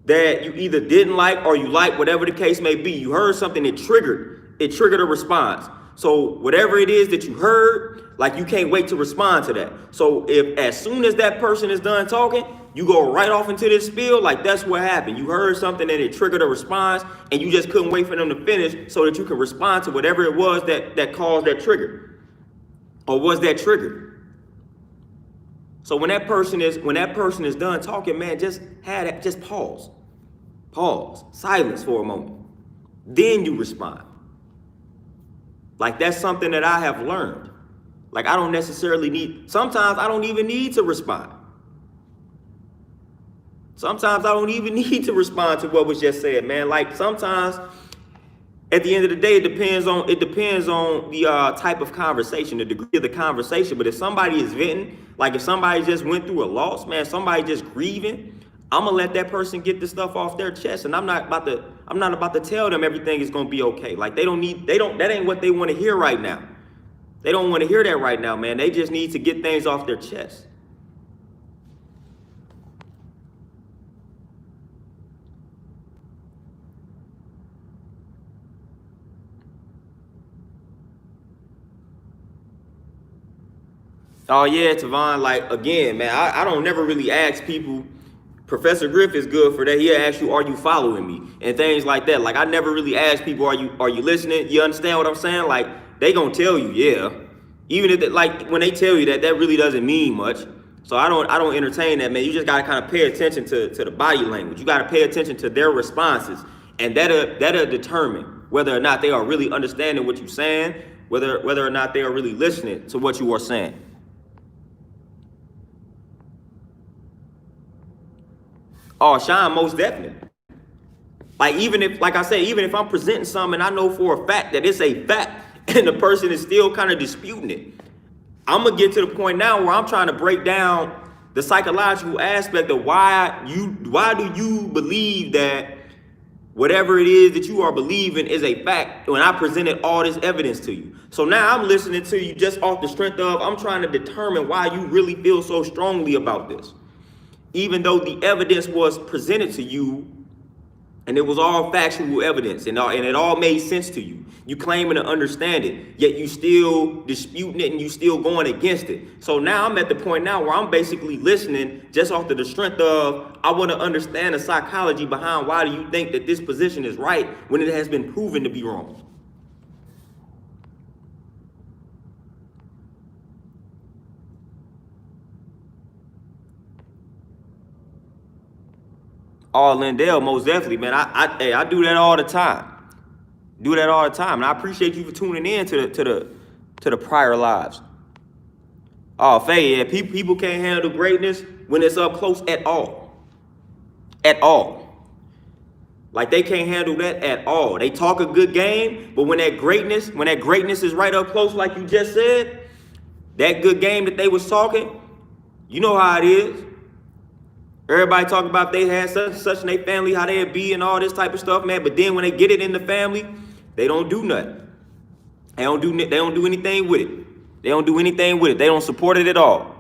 that you either didn't like or you like, whatever the case may be. You heard something that triggered a response. So whatever it is that you heard, like, you can't wait to respond to that. So if as soon as that person is done talking, you go right off into this spiel, like that's what happened. You heard something and it triggered a response, and you just couldn't wait for them to finish so that you can respond to whatever it was that caused that trigger, or was that triggered. So when that person is done talking, man, just pause, silence for a moment, then you respond. Like that's something that I have learned. Like sometimes I don't even need to respond. Sometimes I don't even need to respond to what was just said, man. Like sometimes at the end of the day, it depends on the type of conversation, the degree of the conversation. But if somebody is venting, like if somebody just went through a loss, man, somebody just grieving, I'm gonna let that person get the stuff off their chest, and I'm not about to tell them everything is gonna be okay. Like that ain't what they want to hear right now. They don't want to hear that right now, man. They just need to get things off their chest. Oh yeah, Tavon, like again, man, I don't never really ask people. Professor Griff is good for that. He'll ask you, are you following me? And things like that. Like I never really ask people, are you listening? You understand what I'm saying? Like they gonna tell you, yeah. Even if like when they tell you that really doesn't mean much. So I don't entertain that, man. You just gotta kind of pay attention to the body language. You gotta pay attention to their responses. And that'll determine whether or not they are really understanding what you're saying, whether or not they are really listening to what you are saying. Oh, Sean, most definitely. Like even if, like I said, even if I'm presenting something and I know for a fact that it's a fact and the person is still kind of disputing it, I'm gonna get to the point now where I'm trying to break down the psychological aspect of why do you believe that whatever it is that you are believing is a fact when I presented all this evidence to you. So now I'm listening to you just off the strength of I'm trying to determine why you really feel so strongly about this. Even though the evidence was presented to you and it was all factual evidence and it all made sense to you. You claiming to understand it, yet you still disputing it and you still going against it. So now I'm at the point now where I'm basically listening just off the strength of I want to understand the psychology behind why do you think that this position is right when it has been proven to be wrong. Oh, Lindell, most definitely, man. I do that all the time. Do that all the time, and I appreciate you for tuning in to the prior lives. Oh, Faye, yeah, people can't handle greatness when it's up close at all. At all. Like they can't handle that at all. They talk a good game, but when that greatness is right up close, like you just said, that good game that they was talking, you know how it is. Everybody talk about they had such and such in their family, how they'd be and all this type of stuff, man. But then when they get it in the family, they don't do nothing. They don't do anything with it. They don't do anything with it. They don't support it at all.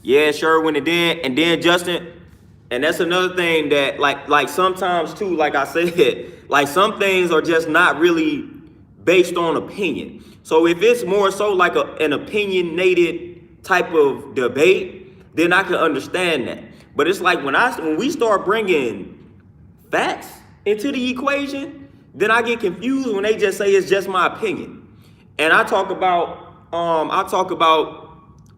Yeah, Sherwin, and then Justin, and that's another thing that like sometimes too, like I said, like some things are just not really based on opinion. So if it's more so like an opinionated type of debate, then I can understand that. But it's like when we start bringing facts into the equation, then I get confused when they just say it's just my opinion. And I talk about,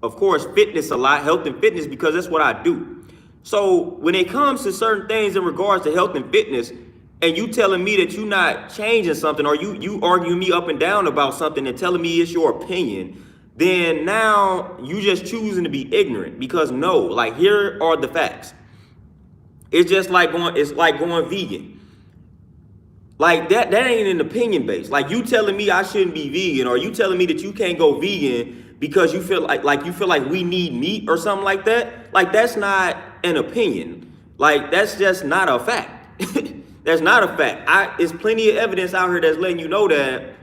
of course, fitness a lot, health and fitness, because that's what I do. So when it comes to certain things in regards to health and fitness, and you telling me that you're not changing something, or you arguing me up and down about something and telling me it's your opinion, then now you just choosing to be ignorant. Because no, like here are the facts. It's just like going vegan. Like that ain't an opinion based. Like you telling me I shouldn't be vegan, or you telling me that you can't go vegan because you feel like we need meat or something like that. Like that's not an opinion. Like that's just not a fact. That's not a fact. There's plenty of evidence out here that's letting you know that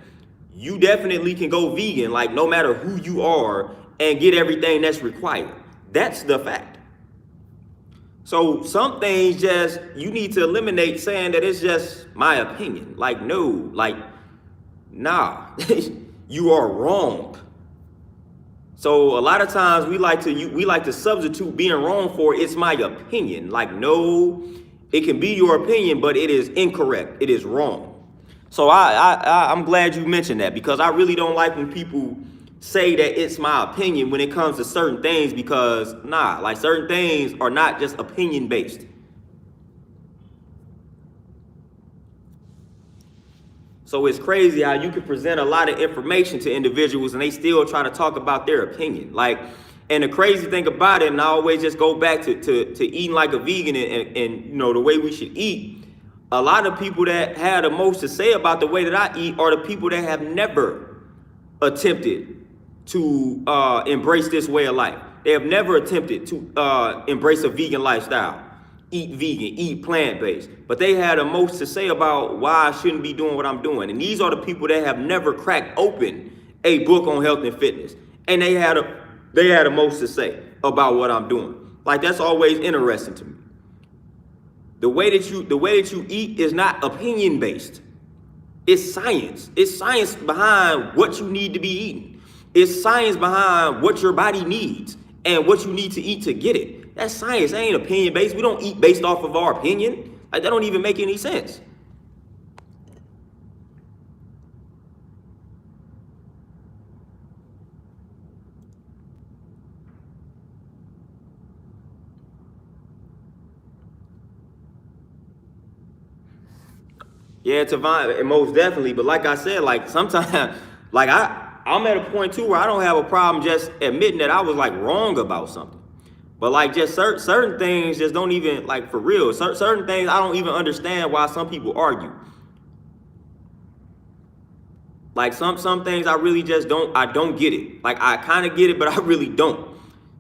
you definitely can go vegan, like no matter who you are, and get everything that's required. That's the fact. So some things just, you need to eliminate saying that it's just my opinion. Like, no, like, nah, you are wrong. So a lot of times we like to substitute being wrong for it's my opinion. Like, no, it can be your opinion, but it is incorrect. It is wrong. So I'm glad you mentioned that, because I really don't like when people say that it's my opinion when it comes to certain things, because like certain things are not just opinion based. So it's crazy how you can present a lot of information to individuals and they still try to talk about their opinion. Like, and the crazy thing about it, and I always just go back to eating like a vegan and you know the way we should eat. A lot of people that have the most to say about the way that I eat are the people that have never attempted to embrace this way of life. They have never attempted to embrace a vegan lifestyle, eat vegan, eat plant-based. But they had the most to say about why I shouldn't be doing what I'm doing. And these are the people that have never cracked open a book on health and fitness. And they had the most to say about what I'm doing. Like, that's always interesting to me. The way that you eat is not opinion based. It's science. It's science behind what you need to be eating. It's science behind what your body needs and what you need to eat to get it. That's science. That ain't opinion based. We don't eat based off of our opinion. Like, that don't even make any sense. Yeah, Tavon, most definitely. But like I said, like sometimes, like I'm at a point too where I don't have a problem just admitting that I was like wrong about something. But like just certain things just don't even, like, for real, certain things I don't even understand why some people argue. Like some things I really just don't get it. Like I kind of get it, but I really don't.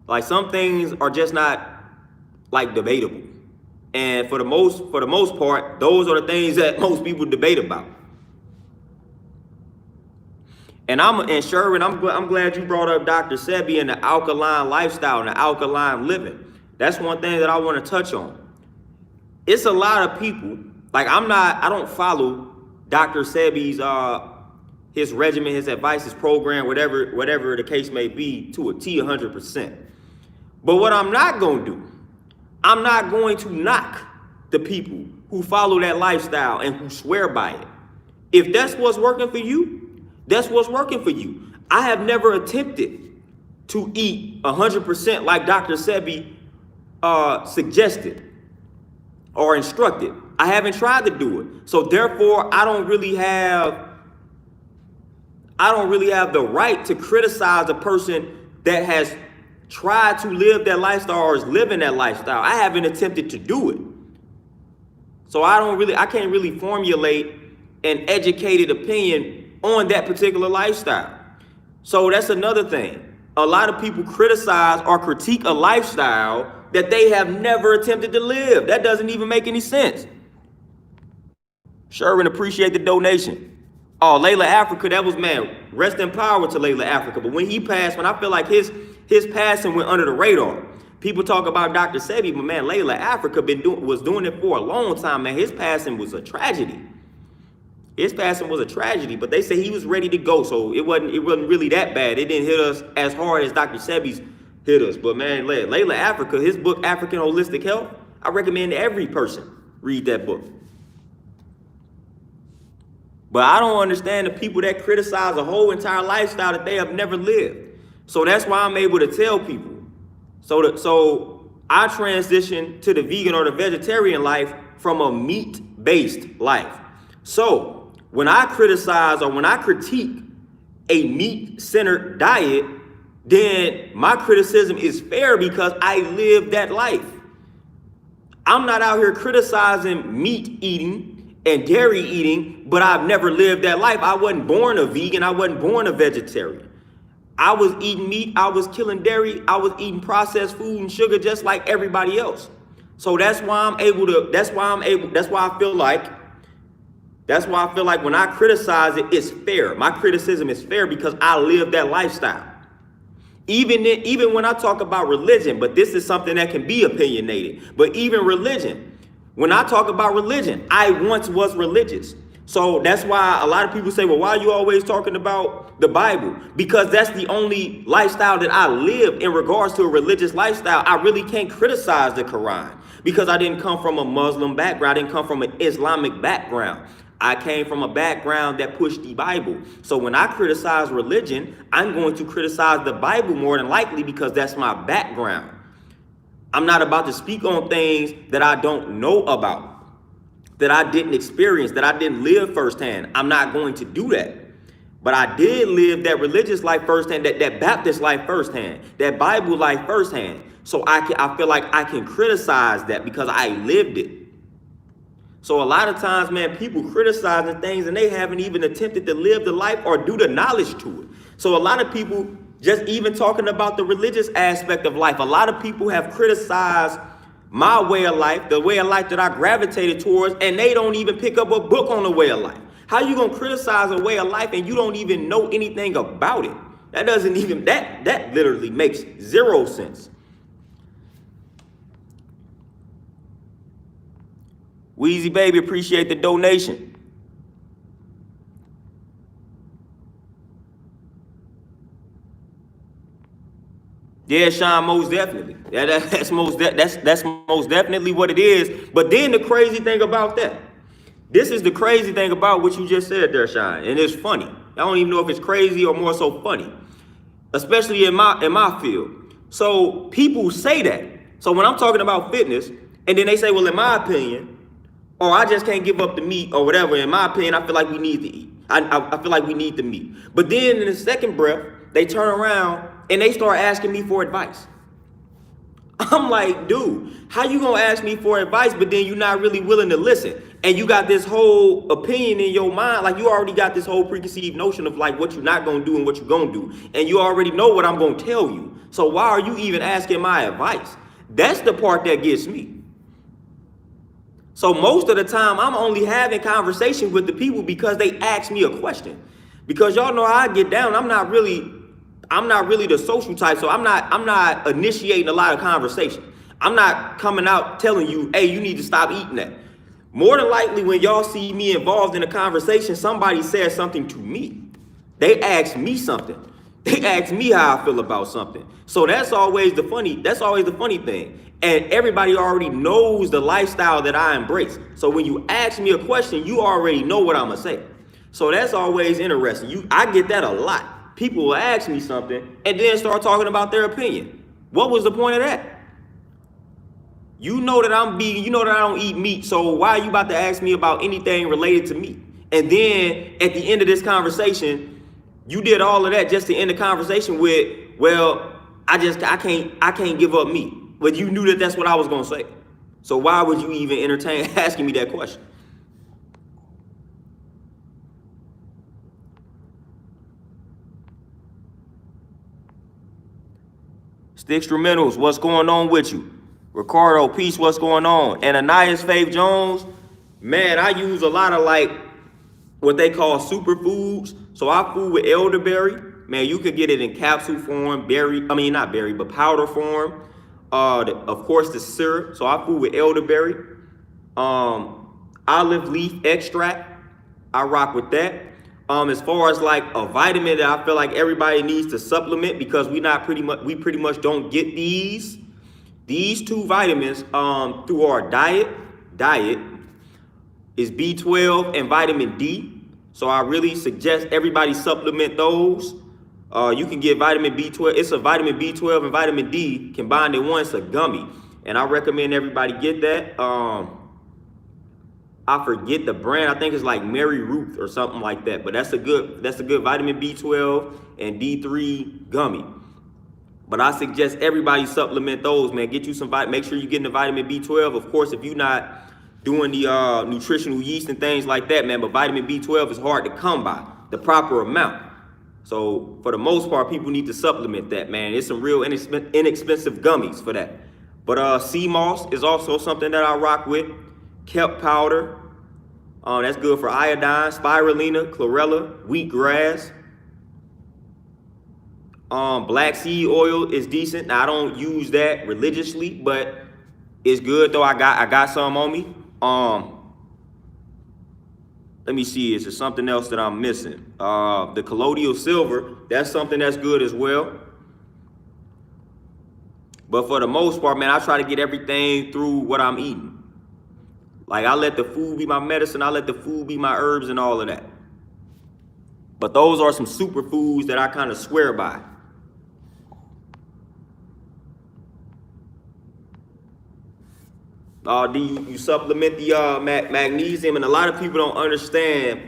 Like some things are just not like debatable. And for the most part, those are the things that most people debate about. And Sherwin, I'm glad you brought up Dr. Sebi and the alkaline lifestyle and the alkaline living. That's one thing that I want to touch on. It's a lot of people, like I don't follow Dr. Sebi's his regimen, his advice, his program, whatever the case may be, to a T 100%. But what I'm not going to do, I'm not going to knock the people who follow that lifestyle and who swear by it. If that's what's working for you, that's what's working for you. I have never attempted to eat 100% like Dr. Sebi suggested or instructed. I haven't tried to do it. So therefore, I don't really have the right to criticize a person that has tried to live that lifestyle or is living that lifestyle. I haven't attempted to do it. So I can't really formulate an educated opinion on that particular lifestyle. So that's another thing. A lot of people criticize or critique a lifestyle that they have never attempted to live. That doesn't even make any sense. Sherwin, appreciate the donation. Oh, Layla Africa, that was, man, rest in power to Layla Africa. But when he passed, when I feel like his passing went under the radar. People talk about Dr. Sebi, but man, Layla Africa was doing it for a long time, man. His passing was a tragedy. His passing was a tragedy, but they say he was ready to go, so it wasn't really that bad. It didn't hit us as hard as Dr. Sebi's hit us. But man, Layla Africa, his book, African Holistic Health, I recommend every person read that book. But I don't understand the people that criticize a whole entire lifestyle that they have never lived. So that's why I'm able to tell people. So I transitioned to the vegan or the vegetarian life from a meat-based life. So when I criticize or when I critique a meat-centered diet, then my criticism is fair because I live that life. I'm not out here criticizing meat eating and dairy eating, but I've never lived that life. I wasn't born a vegan. I wasn't born a vegetarian. I was eating meat. I was killing dairy. I was eating processed food and sugar just like everybody else. So that's why I feel like when I criticize it, it's fair. My criticism is fair because I live that lifestyle. Even when I talk about religion, but this is something that can be opinionated, but even religion, when I talk about religion, I once was religious. So that's why a lot of people say, well, why are you always talking about the Bible? Because that's the only lifestyle that I live in regards to a religious lifestyle. I really can't criticize the Quran because I didn't come from a Muslim background. I didn't come from an Islamic background. I came from a background that pushed the Bible. So when I criticize religion, I'm going to criticize the Bible more than likely because that's my background. I'm not about to speak on things that I don't know about, that I didn't experience, that I didn't live firsthand. I'm not going to do that. But I did live that religious life firsthand, that Baptist life firsthand, that Bible life firsthand. So I feel like I can criticize that because I lived it. So a lot of times, man, people criticizing things and they haven't even attempted to live the life or do the knowledge to it. So a lot of people, just even talking about the religious aspect of life, a lot of people have criticized my way of life, the way of life that I gravitated towards, and they don't even pick up a book on the way of life. How you gonna criticize a way of life and you don't even know anything about it? That literally makes zero sense. Wheezy Baby, appreciate the donation. Yeah, Sean, most definitely. That's most definitely what it is. But then the crazy thing about that, this is the crazy thing about what you just said there, Sean, and it's funny. I don't even know if it's crazy or more so funny, especially in my field. So people say that. So when I'm talking about fitness, and then they say, well, in my opinion, or I just can't give up the meat or whatever. In my opinion, I feel like we need to eat. I feel like we need to meet. But then in the second breath, they turn around and they start asking me for advice. I'm like, dude, how you gonna ask me for advice, but then you're not really willing to listen? And you got this whole opinion in your mind, like you already got this whole preconceived notion of like what you're not gonna do and what you're gonna do. And you already know what I'm gonna tell you. So why are you even asking my advice? That's the part that gets me. So most of the time, I'm only having conversation with the people because they ask me a question. Because y'all know how I get down. I'm not really the social type, so I'm not initiating a lot of conversation. I'm not coming out telling you, hey, you need to stop eating that. More than likely, when y'all see me involved in a conversation, somebody says something to me. They ask me something. They ask me how I feel about something. So that's always the funny thing. And everybody already knows the lifestyle that I embrace. So when you ask me a question, you already know what I'm gonna say. So that's always interesting. I get that a lot. People will ask me something and then start talking about their opinion. What was the point of that? You know that I'm vegan, you know that I don't eat meat, so why are you about to ask me about anything related to meat? And then at the end of this conversation, you did all of that just to end the conversation with, well, I can't give up meat. But you knew that that's what I was gonna say. So why would you even entertain asking me that question? Stick Instrumentals, what's going on with you? Ricardo, peace, what's going on? And Ananias Faith Jones, man, I use a lot of like what they call superfoods. So I food with elderberry. Man, you could get it in capsule form, not berry, but powder form. Of course, the syrup. So I food with elderberry. Olive leaf extract. I rock with that. As far as like a vitamin that I feel like everybody needs to supplement because we pretty much don't get these two vitamins through our diet is B12 and vitamin D. So I really suggest everybody supplement those. You can get vitamin B12. It's a vitamin B12 and vitamin D combined in one. It's a gummy, and I recommend everybody get that. I forget the brand. I think it's like Mary Ruth or something like that. But that's a good vitamin B12 and D3 gummy. But I suggest everybody supplement those, man. Get you some make sure you're getting the vitamin B12. Of course, if you're not doing the nutritional yeast and things like that, man. But vitamin B12 is hard to come by, the proper amount. So for the most part, people need to supplement that, man. It's some real inexpensive gummies for that. But sea moss is also something that I rock with. Kelp powder, that's good for iodine. Spirulina, chlorella, wheatgrass. Black seed oil is decent. Now I don't use that religiously, but it's good though. I got some on me. Let me see, is there something else that I'm missing? The colloidal silver, that's something that's good as well. But for the most part, man, I try to get everything through what I'm eating. Like I let the food be my medicine, I let the food be my herbs and all of that. But those are some superfoods that I kind of swear by. Do you supplement the magnesium? And a lot of people don't understand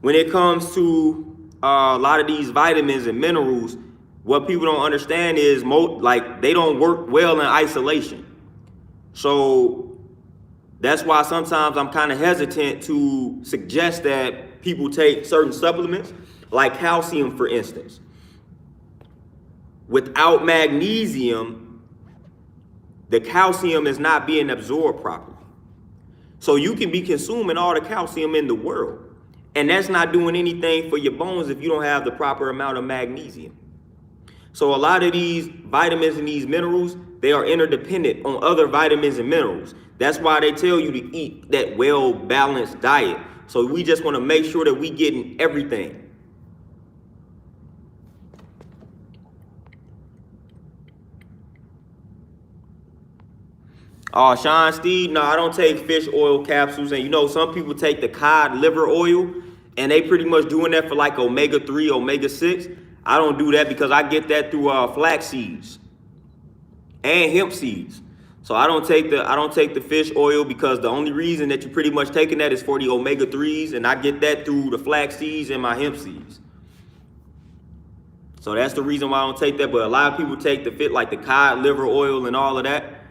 when it comes to a lot of these vitamins and minerals. What people don't understand is they don't work well in isolation. So that's why sometimes I'm kind of hesitant to suggest that people take certain supplements, like calcium, for instance. Without magnesium, the calcium is not being absorbed properly. So you can be consuming all the calcium in the world, and that's not doing anything for your bones if you don't have the proper amount of magnesium. So a lot of these vitamins and these minerals, they are interdependent on other vitamins and minerals. That's why they tell you to eat that well-balanced diet. So we just want to make sure that we getting everything. Sean Steve, no, I don't take fish oil capsules. And you know, some people take the cod liver oil and they pretty much doing that for like omega-3, omega-6. I don't do that because I get that through flax seeds and hemp seeds. So I don't take the fish oil because the only reason that you're pretty much taking that is for the omega-3s, and I get that through the flax seeds and my hemp seeds. So that's the reason why I don't take that. But a lot of people take the fit like the cod liver oil and all of that.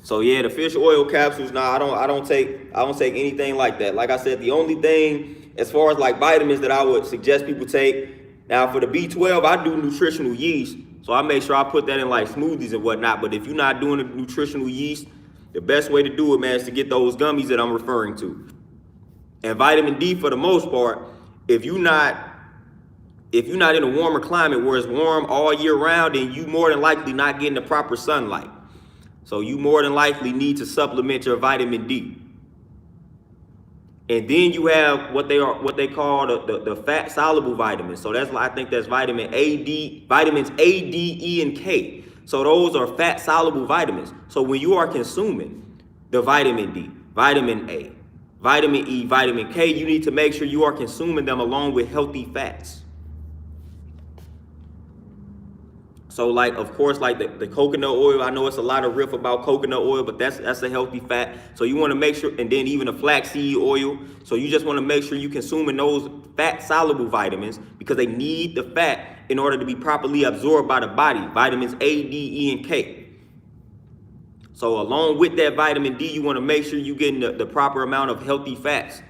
So yeah, the fish oil capsules. Nah, I don't take anything like that. Like I said, the only thing as far as like vitamins that I would suggest people take. Now for the B12, I do nutritional yeast, so I make sure I put that in like smoothies and whatnot. But if you're not doing the nutritional yeast, the best way to do it, man, is to get those gummies that I'm referring to. And vitamin D, for the most part, if you're not in a warmer climate where it's warm all year round, then you more than likely not getting the proper sunlight. So you more than likely need to supplement your vitamin D. And then you have what they call the fat soluble vitamins. So I think that's vitamins A, D, E, and K. So those are fat soluble vitamins. So when you are consuming the vitamin D, vitamin A, vitamin E, vitamin K, you need to make sure you are consuming them along with healthy fats. So like, of course, like the coconut oil, I know it's a lot of riff about coconut oil, but that's a healthy fat. So you want to make sure, and then even the flaxseed oil. So you just want to make sure you're consuming those fat soluble vitamins because they need the fat in order to be properly absorbed by the body. Vitamins A, D, E, and K. So along with that vitamin D, you want to make sure you're getting the proper amount of healthy fats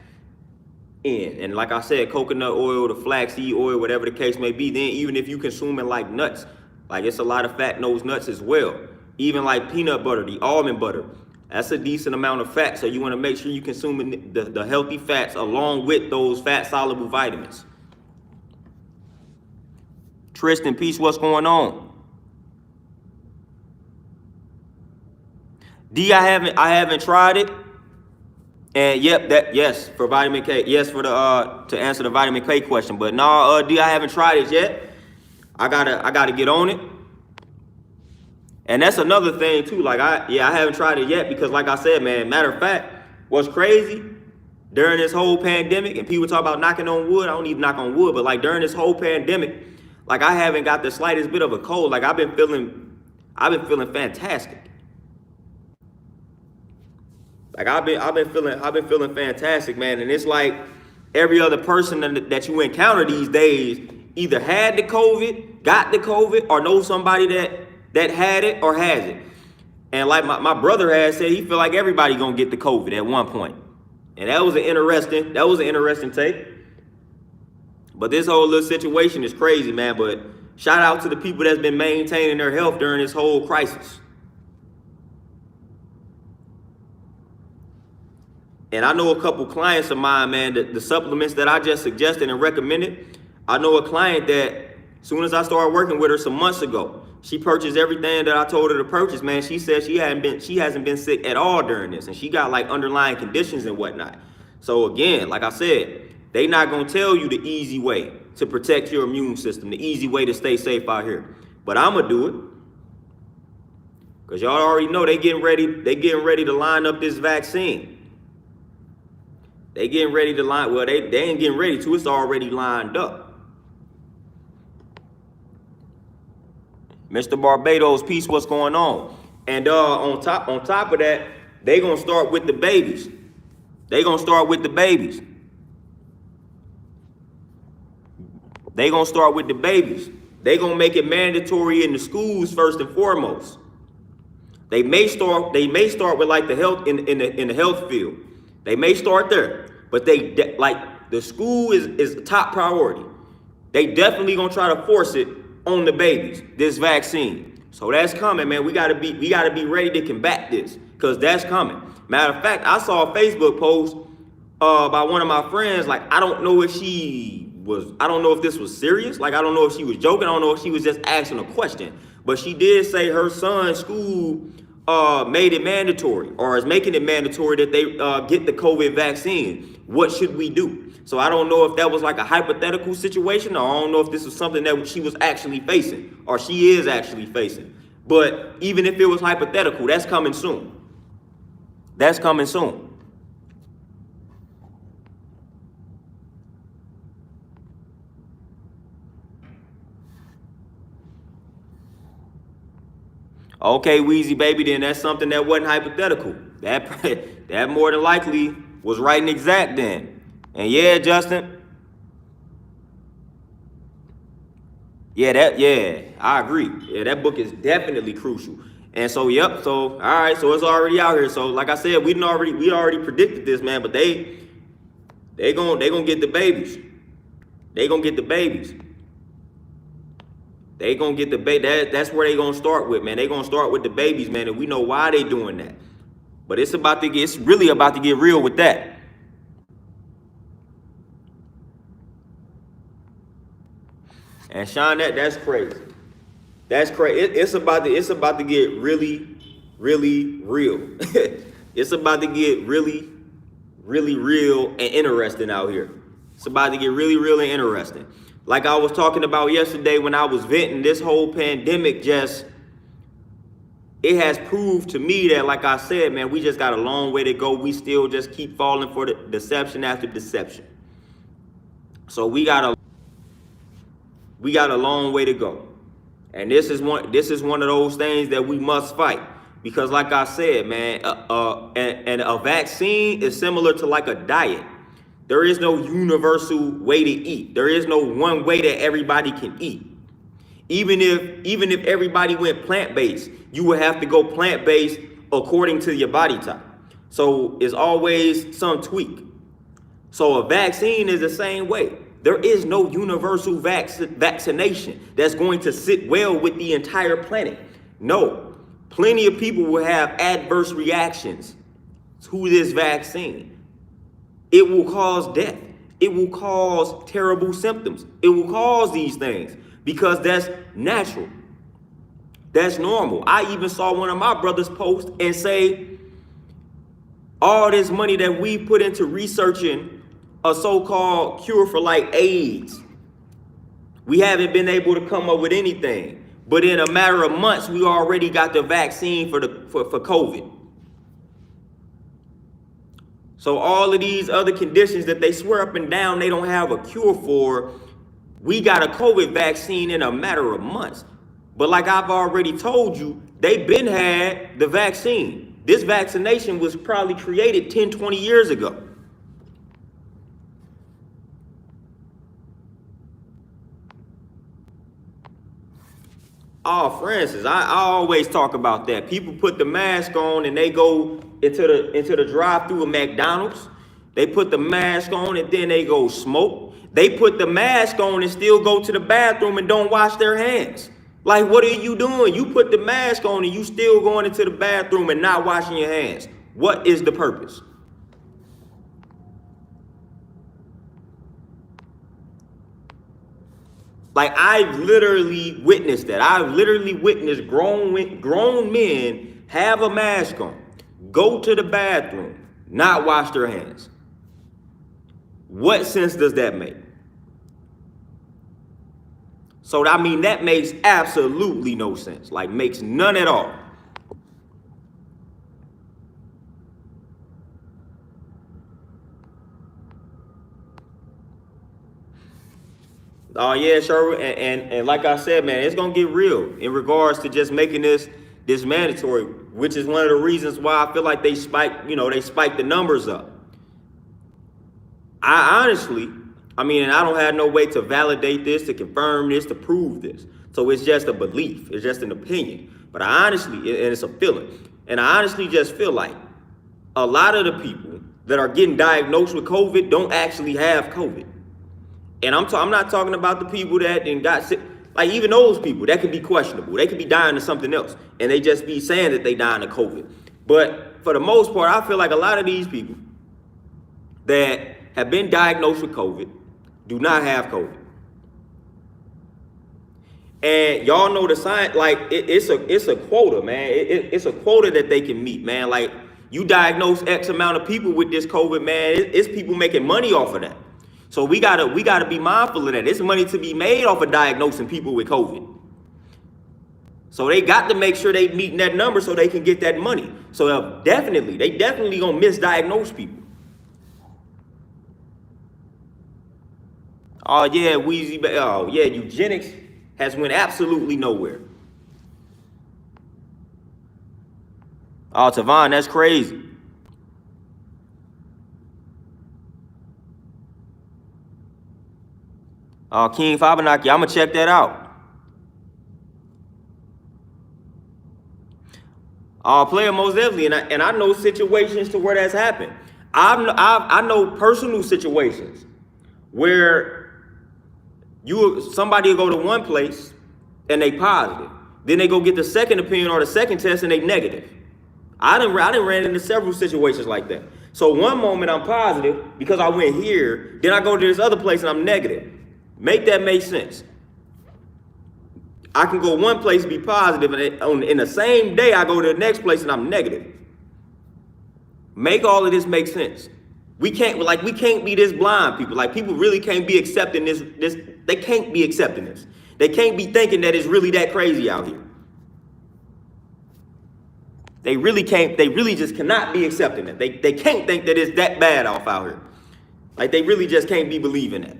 in. And like I said, coconut oil, the flaxseed oil, whatever the case may be. Then even if you're consuming like nuts, like it's a lot of fat in those nuts as well. Even like peanut butter, the almond butter, that's a decent amount of fat. So you want to make sure you're consuming the healthy fats along with those fat soluble vitamins. Tristan, peace, what's going on? D, I haven't tried it. And yep, yes, for vitamin K. Yes, for the to answer the vitamin K question. But no, D, I haven't tried it yet. I gotta get on it. And that's another thing too. Like I haven't tried it yet because like I said, man, matter of fact, what's crazy during this whole pandemic, and people talk about knocking on wood, I don't need to knock on wood, but like during this whole pandemic, like I haven't got the slightest bit of a cold. Like I've been feeling fantastic. Like I've been feeling fantastic, man. And it's like every other person that you encounter these days either had the COVID, got the COVID, or know somebody that had it or has it. And like my brother has said, he feel like everybody gonna get the COVID at one point. And that was an interesting take. But this whole little situation is crazy, man. But shout out to the people that's been maintaining their health during this whole crisis. And I know a couple clients of mine, man, the supplements that I just suggested and recommended. I know a client that as soon as I started working with her some months ago, she purchased everything that I told her to purchase, man. She said she hasn't been sick at all during this, and she got like underlying conditions and whatnot. So again, like I said, they not gonna tell you the easy way to protect your immune system, the easy way to stay safe out here. But I'm gonna do it. Cause y'all already know they getting ready to line up this vaccine. They getting ready to line, well, they ain't getting ready to, it's already lined up. Mr. Barbados, peace, what's going on? And on top of that, they gonna start with the babies. They gonna start with the babies. They gonna make it mandatory in the schools first and foremost. They may start with like the health in the health field. They may start there, but like the school is top priority. They definitely gonna try to force it on the babies, this vaccine. So that's coming, man. We gotta be ready to combat this, because that's coming. Matter of fact, I saw a Facebook post by one of my friends. Like, I don't know if this was serious. Like, I don't know if she was joking. I don't know if she was just asking a question. But she did say her son's school made it mandatory, or is making it mandatory, that they get the COVID vaccine. What should we do? So I don't know if that was like a hypothetical situation, or I don't know if this was something that she was actually facing, or she is actually facing. But even if it was hypothetical, that's coming soon. That's coming soon. Okay, Wheezy baby, then that's something that wasn't hypothetical. That that more than likely was right and exact then. And yeah, Justin. Yeah, I agree. Yeah, that book is definitely crucial. And so, yep. So, all right. So it's already out here. So, like I said, we already predicted this, man. But they gonna get the babies. They gonna get the babies. They gonna get the That's where they gonna start with, man. They gonna start with the babies, man. And we know why they doing that. But it's really about to get real with that. And Sean, that's crazy. That's crazy. It's about to get really, really real. It's about to get really, really real and interesting out here. It's about to get really, really interesting. Like I was talking about yesterday when I was venting, this whole pandemic it has proved to me that, like I said, man, we just got a long way to go. We still just keep falling for the deception after deception. So we got a long way to go. And this is one of those things that we must fight. Because like I said, man, and a vaccine is similar to like a diet. There is no universal way to eat. There is no one way that everybody can eat. Even if everybody went plant-based, you would have to go plant-based according to your body type. So it's always some tweak. So a vaccine is the same way. There is no universal vaccination that's going to sit well with the entire planet. No, plenty of people will have adverse reactions to this vaccine. It will cause death. It will cause terrible symptoms. It will cause these things because that's natural. That's normal. I even saw one of my brothers post and say, all this money that we put into researching a so-called cure for like AIDS, we haven't been able to come up with anything. But in a matter of months, we already got the vaccine for COVID. So all of these other conditions that they swear up and down they don't have a cure for, we got a COVID vaccine in a matter of months. But like I've already told you, they've been had the vaccine. This vaccination was probably created 10, 20 years ago. Oh, Francis, I always talk about that. People put the mask on and they go into the drive-thru of McDonald's. They put the mask on and then they go smoke. They put the mask on and still go to the bathroom and don't wash their hands. Like, what are you doing? You put the mask on and you still going into the bathroom and not washing your hands. What is the purpose? Like, I've literally witnessed that. I've literally witnessed grown men have a mask on, go to the bathroom, not wash their hands. What sense does that make? So, I mean, that makes absolutely no sense. Like, makes none at all. Oh yeah, sure. And like I said, man, it's gonna get real in regards to just making this mandatory, which is one of the reasons why I feel like they spiked the numbers up. I honestly, and I don't have no way to validate this, to confirm this, to prove this. So it's just a belief, it's just an opinion. But I honestly, and it's a feeling, and I honestly just feel like a lot of the people that are getting diagnosed with COVID don't actually have COVID. And I'm not talking about the people that then got sick. Like, even those people, that could be questionable. They could be dying of something else. And they just be saying that they dying of COVID. But for the most part, I feel like a lot of these people that have been diagnosed with COVID do not have COVID. And y'all know the science, like, it's a quota, man. It's a quota that they can meet, man. Like, you diagnose X amount of people with this COVID, man, it's people making money off of that. So we gotta be mindful of that. There's money to be made off of diagnosing people with COVID. So they got to make sure they meeting that number so they can get that money. So they definitely gonna misdiagnose people. Oh yeah, Wheezy. Oh yeah, eugenics has went absolutely nowhere. Oh, Tavon, that's crazy. King Fabernacki, I'm gonna check that out. Player most definitely, and I know situations to where that's happened. I know personal situations where somebody will go to one place and they positive, then they go get the second opinion or the second test and they negative. I done ran into several situations like that. So one moment I'm positive because I went here, then I go to this other place and I'm negative. Make that make sense. I can go one place and be positive, and in the same day I go to the next place and I'm negative. Make all of this make sense. We can't be this blind, people. Like, people really can't be accepting this. They can't be accepting this. They can't be thinking that it's really that crazy out here. They really can't. They really just cannot be accepting it. They can't think that it's that bad off out here. Like, they really just can't be believing that.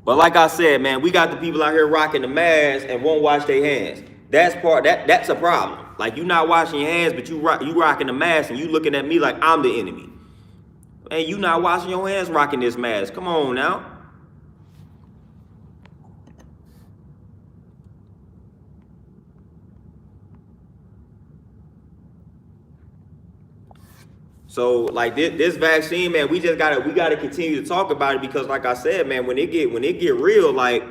But like I said, man, we got the people out here rocking the mask and won't wash their hands. That's a problem. Like, you not washing your hands, but you rocking the mask and you looking at me like I'm the enemy. Man, you not washing your hands rocking this mask. Come on now. So, like, this vaccine, man, we gotta continue to talk about it, because like I said, man, when it get real, like,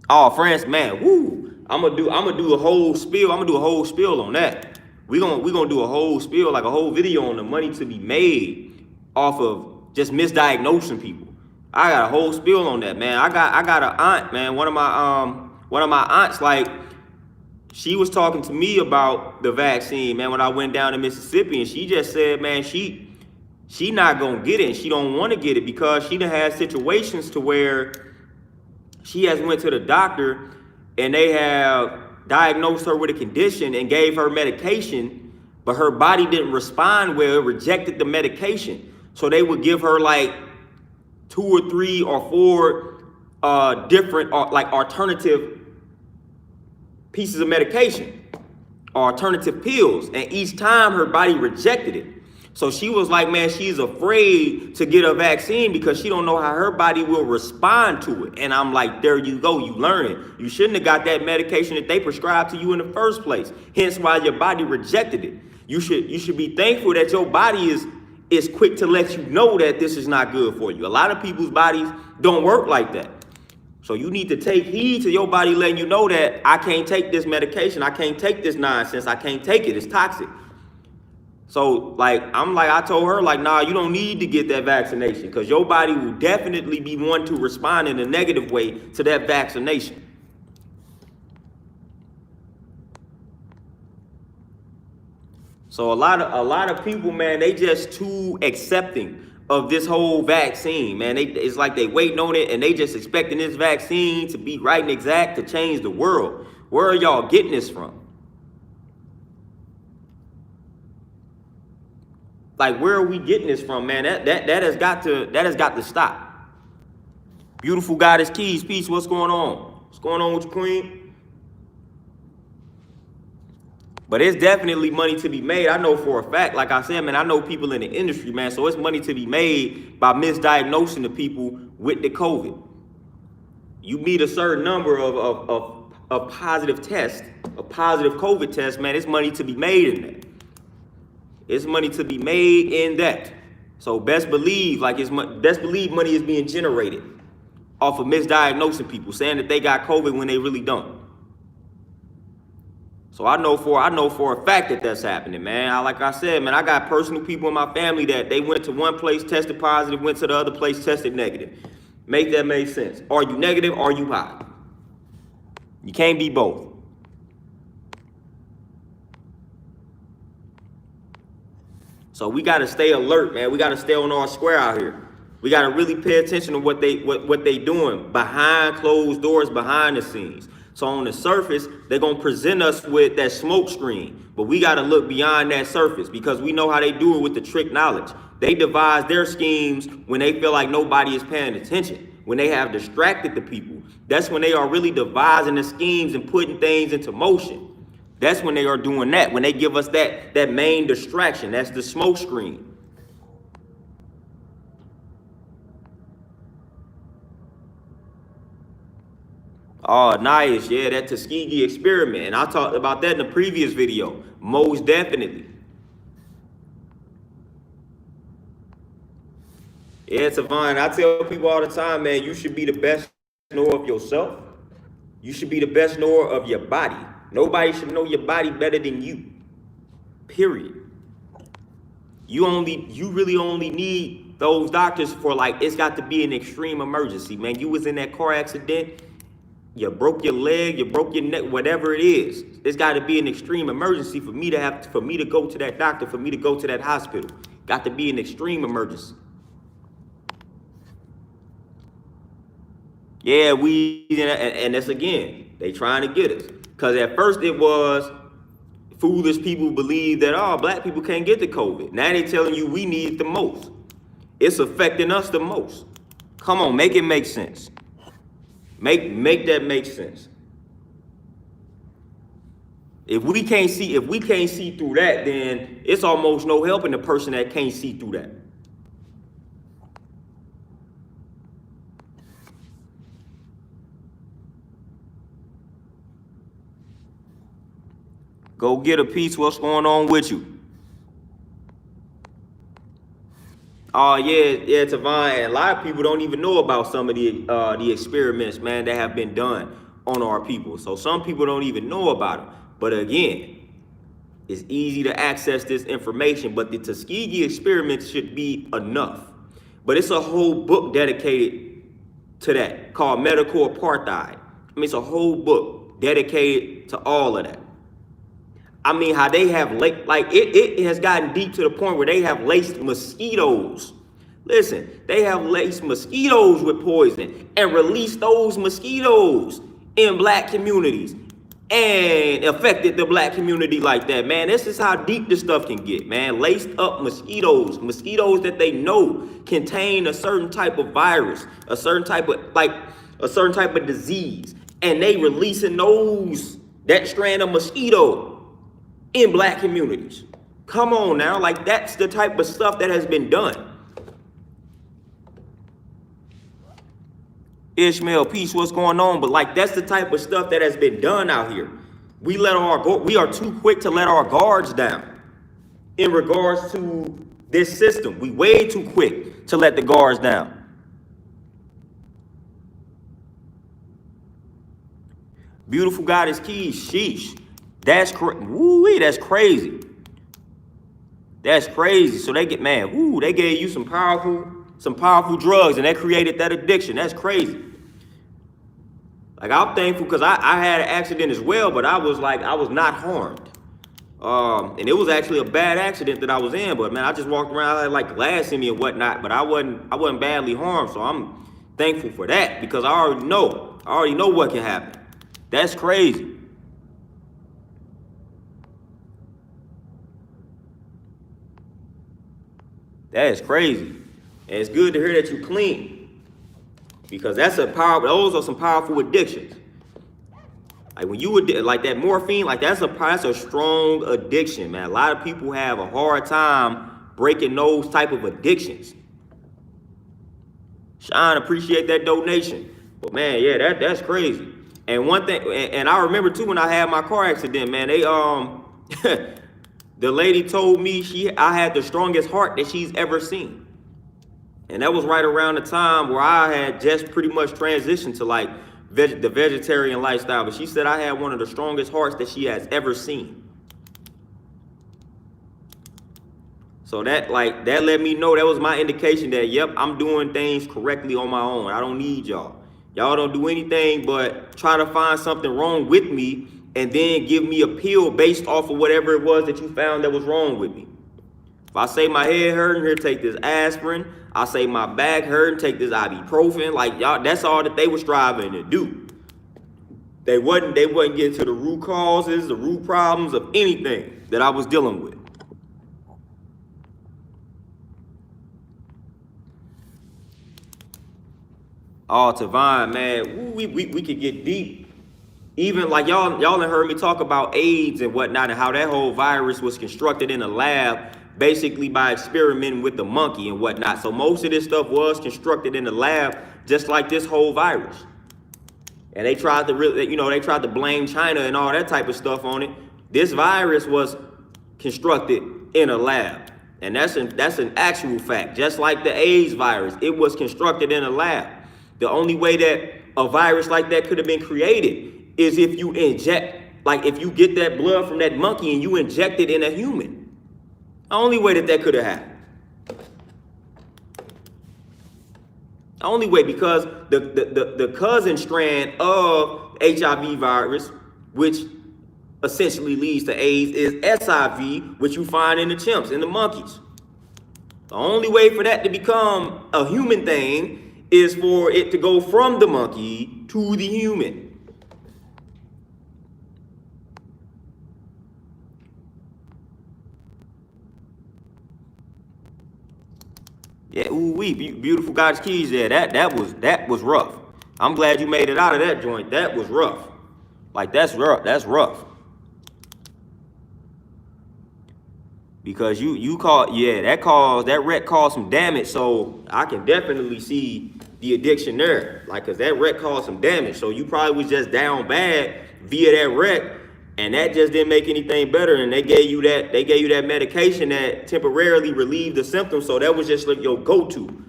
oh, France, man, woo! I'm gonna do a whole spiel. I'm gonna do a whole spiel on that. We gonna do a whole spiel, like a whole video on the money to be made off of just misdiagnosing people. I got a whole spiel on that, man. I got an aunt, man. One of my aunts, like, she was talking to me about the vaccine, man, when I went down to Mississippi, and she just said, man, she not gonna get it, and she don't want to get it because she done had situations to where she has went to the doctor and they have diagnosed her with a condition and gave her medication, but her body didn't respond well, it rejected the medication. So they would give her like 2 or 3 or 4 different like alternative pieces of medication, alternative pills, and each time her body rejected it. So she was like, man, she's afraid to get a vaccine because she don't know how her body will respond to it. And I'm like, there you go, you learn it. You shouldn't have got that medication that they prescribed to you in the first place. Hence why your body rejected it. You should be thankful that your body is quick to let you know that this is not good for you. A lot of people's bodies don't work like that. So you need to take heed to your body letting you know that I can't take this medication. I can't take this nonsense. I can't take it. It's toxic. So, like, I told her, like, nah, you don't need to get that vaccination because your body will definitely be one to respond in a negative way to that vaccination. So a lot of people, man, they just too accepting of this whole vaccine, man. It's like they waiting on it and they just expecting this vaccine to be right and exact to change the world. Where are y'all getting this from? Like, where are we getting this from, man? That has got to stop. Beautiful Goddess Keys, peace. What's going on? What's going on with your queen? But it's definitely money to be made. I know for a fact, like I said, man, I know people in the industry, man. So it's money to be made by misdiagnosing the people with the COVID. You meet a certain number of positive tests, a positive COVID test, man. It's money to be made in that. It's money to be made in that. So best believe money is being generated off of misdiagnosing people, saying that they got COVID when they really don't. So I know for a fact that that's happening, man. Like I said, man, I got personal people in my family that they went to one place, tested positive, went to the other place, tested negative. Make that make sense. Are you negative? Are you positive? You can't be both. So we got to stay alert, man. We got to stay on our square out here. We got to really pay attention to what they doing behind closed doors, behind the scenes. So on the surface, they're going to present us with that smoke screen. But we got to look beyond that surface because we know how they do it with the trick knowledge. They devise their schemes when they feel like nobody is paying attention. when they have distracted the people. That's when they are really devising the schemes and putting things into motion. That's when they are doing that, when they give us that main distraction. That's the smoke screen. Oh, nice. Yeah, that Tuskegee experiment. And I talked about that in the previous video. Most definitely. Yeah, Tavon, I tell people all the time, man, you should be the best knower of yourself. You should be the best knower of your body. Nobody should know your body better than you. Period. You really only need those doctors for, like, it's got to be an extreme emergency, man. You was in that car accident, you broke your leg, you broke your neck, whatever it is. It's got to be an extreme emergency for me to go to that doctor, for me to go to that hospital. Got to be an extreme emergency. Yeah, and that's again, they trying to get us. Because at first it was foolish people believe that, oh, black people can't get the COVID. Now they telling you we need it the most. It's affecting us the most. Come on, make it make sense. Make that make sense. If we can't see through that, then it's almost no helping the person that can't see through that. Go get a piece. What's going on with you? Oh, yeah, Tavon. And a lot of people don't even know about some of the experiments, man, that have been done on our people. So some people don't even know about it. But again, it's easy to access this information. But the Tuskegee experiment should be enough. But it's a whole book dedicated to that called Medical Apartheid. I mean, it's a whole book dedicated to all of that. I mean, how they have, it has gotten deep to the point where they have laced mosquitoes. Listen, they have laced mosquitoes with poison and released those mosquitoes in black communities and affected the black community like that, man. This is how deep this stuff can get, man. Laced up mosquitoes that they know contain a certain type of virus, a certain type of disease, and they releasing that strand of mosquito in black communities. Come on now, like that's the type of stuff that has been done. Ishmael, peace, what's going on? But like that's the type of stuff that has been done out here. We are too quick to let our guards down in regards to this system. We way too quick to let the guards down. Beautiful Goddess Keys, sheesh. That's crazy. That's crazy. So they get, man, they gave you some powerful drugs and that created that addiction. That's crazy. Like, I'm thankful because I had an accident as well, but I was not harmed. And it was actually a bad accident that I was in, but man, I just walked around, I had like glass in me and whatnot, but I wasn't badly harmed. So I'm thankful for that because I already know what can happen. That's crazy. That is crazy. And it's good to hear that you clean. Because those are some powerful addictions. Like when you like that morphine, like that's a strong addiction, man. A lot of people have a hard time breaking those type of addictions. Sean, appreciate that donation. But man, yeah, that's crazy. And one thing, and I remember too when I had my car accident, man, they the lady told me I had the strongest heart that she's ever seen. And that was right around the time where I had just pretty much transitioned to like the vegetarian lifestyle. But she said I had one of the strongest hearts that she has ever seen. So that let me know, that was my indication that, yep, I'm doing things correctly on my own. I don't need y'all. Y'all don't do anything but try to find something wrong with me and then give me a pill based off of whatever it was that you found that was wrong with me. If I say my head hurting, here, take this aspirin. I say my back hurting, take this ibuprofen. Like, y'all, that's all that they were striving to do. They wasn't getting to the root causes, the root problems of anything that I was dealing with. Oh, Tavon, man, we could get deep. Even like y'all done heard me talk about AIDS and whatnot and how that whole virus was constructed in a lab basically by experimenting with the monkey and whatnot. So most of this stuff was constructed in the lab, just like this whole virus. And they tried to they tried to blame China and all that type of stuff on it. This virus was constructed in a lab. And that's an actual fact. Just like the AIDS virus, it was constructed in a lab. The only way that a virus like that could have been created is if you inject, like if you get that blood from that monkey and you inject it in a human. The only way that could have happened. The only way, because the cousin strand of HIV virus, which essentially leads to AIDS, is SIV, which you find in the chimps, in the monkeys. The only way for that to become a human thing is for it to go from the monkey to the human. Yeah, beautiful God's keys there. That was rough. I'm glad you made it out of that joint. That was rough. Like that's rough. That's rough. Because that wreck caused some damage. So I can definitely see the addiction there. Like, cause that wreck caused some damage. So you probably was just down bad via that wreck. And that just didn't make anything better. And they gave you that medication that temporarily relieved the symptoms. So that was just like your go-to.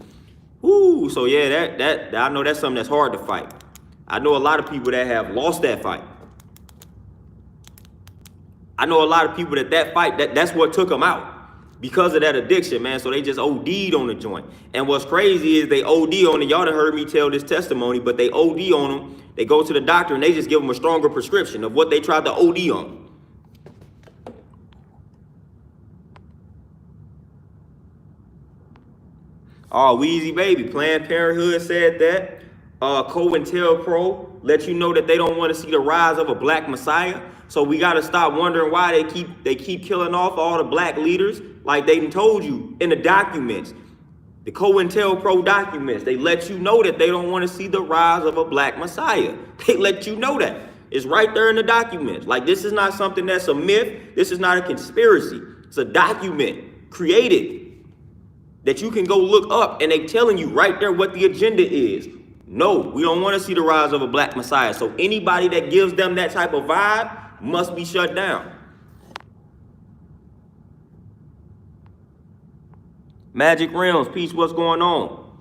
Ooh, so yeah, that I know that's something that's hard to fight. I know a lot of people that have lost that fight. I know a lot of people that fight, that's what took them out. Because of that addiction, man. So they just OD'd on the joint. And what's crazy is they OD on it. Y'all done heard me tell this testimony, but they OD on them. They go to the doctor and they just give them a stronger prescription of what they tried to OD on. Oh, Wheezy Baby, Planned Parenthood said that. COINTELPRO let you know that they don't want to see the rise of a black messiah. So we got to stop wondering why they keep killing off all the black leaders. Like they told you in the documents, the COINTELPRO documents, they let you know that they don't want to see the rise of a black messiah. They let you know that. It's right there in the documents. Like, this is not something that's a myth. This is not a conspiracy. It's a document created that you can go look up, and they telling you right there what the agenda is. No, we don't want to see the rise of a black messiah. So anybody that gives them that type of vibe must be shut down. Magic Realms, peace, what's going on?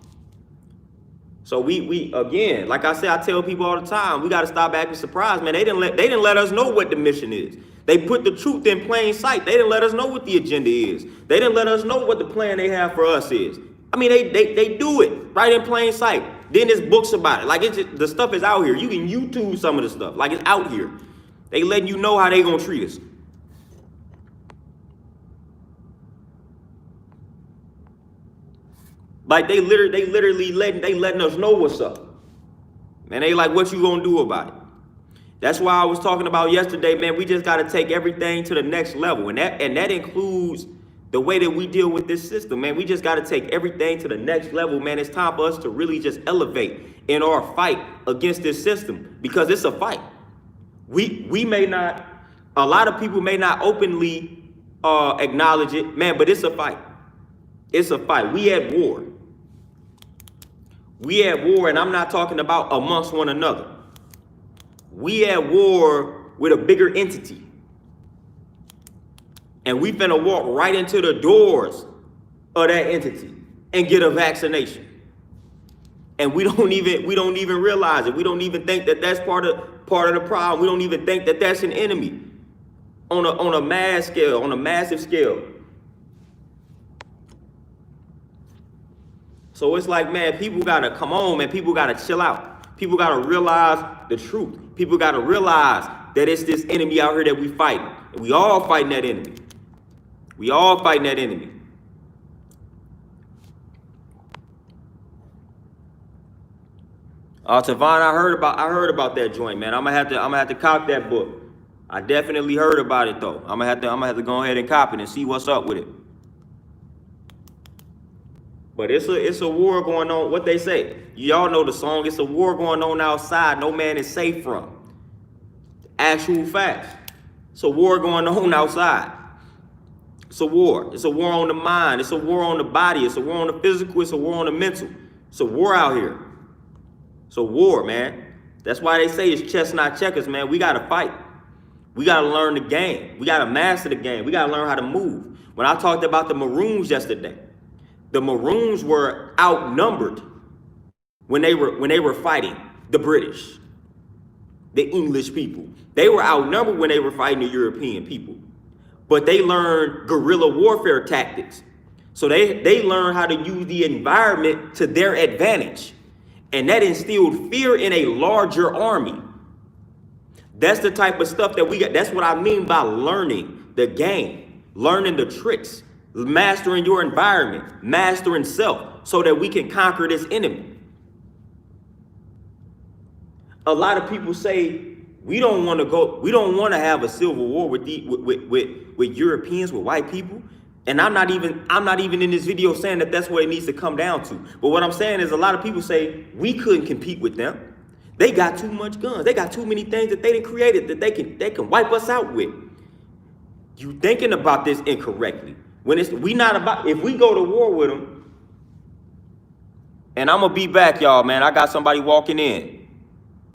So we again, like I said, I tell people all the time, we got to stop acting surprised, man. They didn't let us know what the mission is. They put the truth in plain sight. They didn't let us know what the agenda is. They didn't let us know what the plan they have for us is. I mean, they do it right in plain sight. Then there's books about it. Like, the stuff is out here. You can YouTube some of the stuff. Like, it's out here. They letting you know how they gonna treat us. Like, they literally letting us know what's up. Man, they like, what you gonna do about it? That's why I was talking about yesterday, man. We just gotta take everything to the next level. And that includes the way that we deal with this system, man. We just gotta take everything to the next level, man. It's time for us to really just elevate in our fight against this system, because it's a fight. We may not, a lot of people may not openly acknowledge it, man, but it's a fight. It's a fight. We at war. We at war, and I'm not talking about amongst one another. We at war with a bigger entity. And we finna walk right into the doors of that entity and get a vaccination. And we don't even realize it. We don't even think that that's part of the problem. We don't even think that that's an enemy on a mass scale, on a massive scale. So it's like, man, people gotta come on, man. People gotta chill out. People gotta realize the truth. People gotta realize that it's this enemy out here that we fighting. And we all fighting that enemy. We all fighting that enemy. Tavon, I heard about that joint, man. I'm gonna have to cop that book. I definitely heard about it though. I'm gonna have to go ahead and cop it and see what's up with it. But it's a war going on. What they say, y'all know the song. It's a war going on outside. No man is safe from. Actual facts. It's a war going on outside. It's a war. It's a war on the mind. It's a war on the body. It's a war on the physical. It's a war on the mental. It's a war out here. It's a war, man. That's why they say it's chess, not checkers, man. We got to fight. We got to learn the game. We got to master the game. We got to learn how to move. When I talked about the Maroons yesterday, the Maroons were outnumbered when they were fighting the British, the English people. They were outnumbered when they were fighting the European people. But they learned guerrilla warfare tactics. So they learned how to use the environment to their advantage. And that instilled fear in a larger army. That's the type of stuff that we got. That's what I mean by learning the game, learning the tricks, mastering your environment, mastering self, so that we can conquer this enemy. A lot of people say we don't want to have a civil war with Europeans, with white people. And I'm not even in this video saying that that's what it needs to come down to. But what I'm saying is a lot of people say we couldn't compete with them. They got too much guns. They got too many things that they didn't create that they can wipe us out with. You thinking about this incorrectly. If we go to war with them, and I'm gonna be back, y'all, man. I got somebody walking in.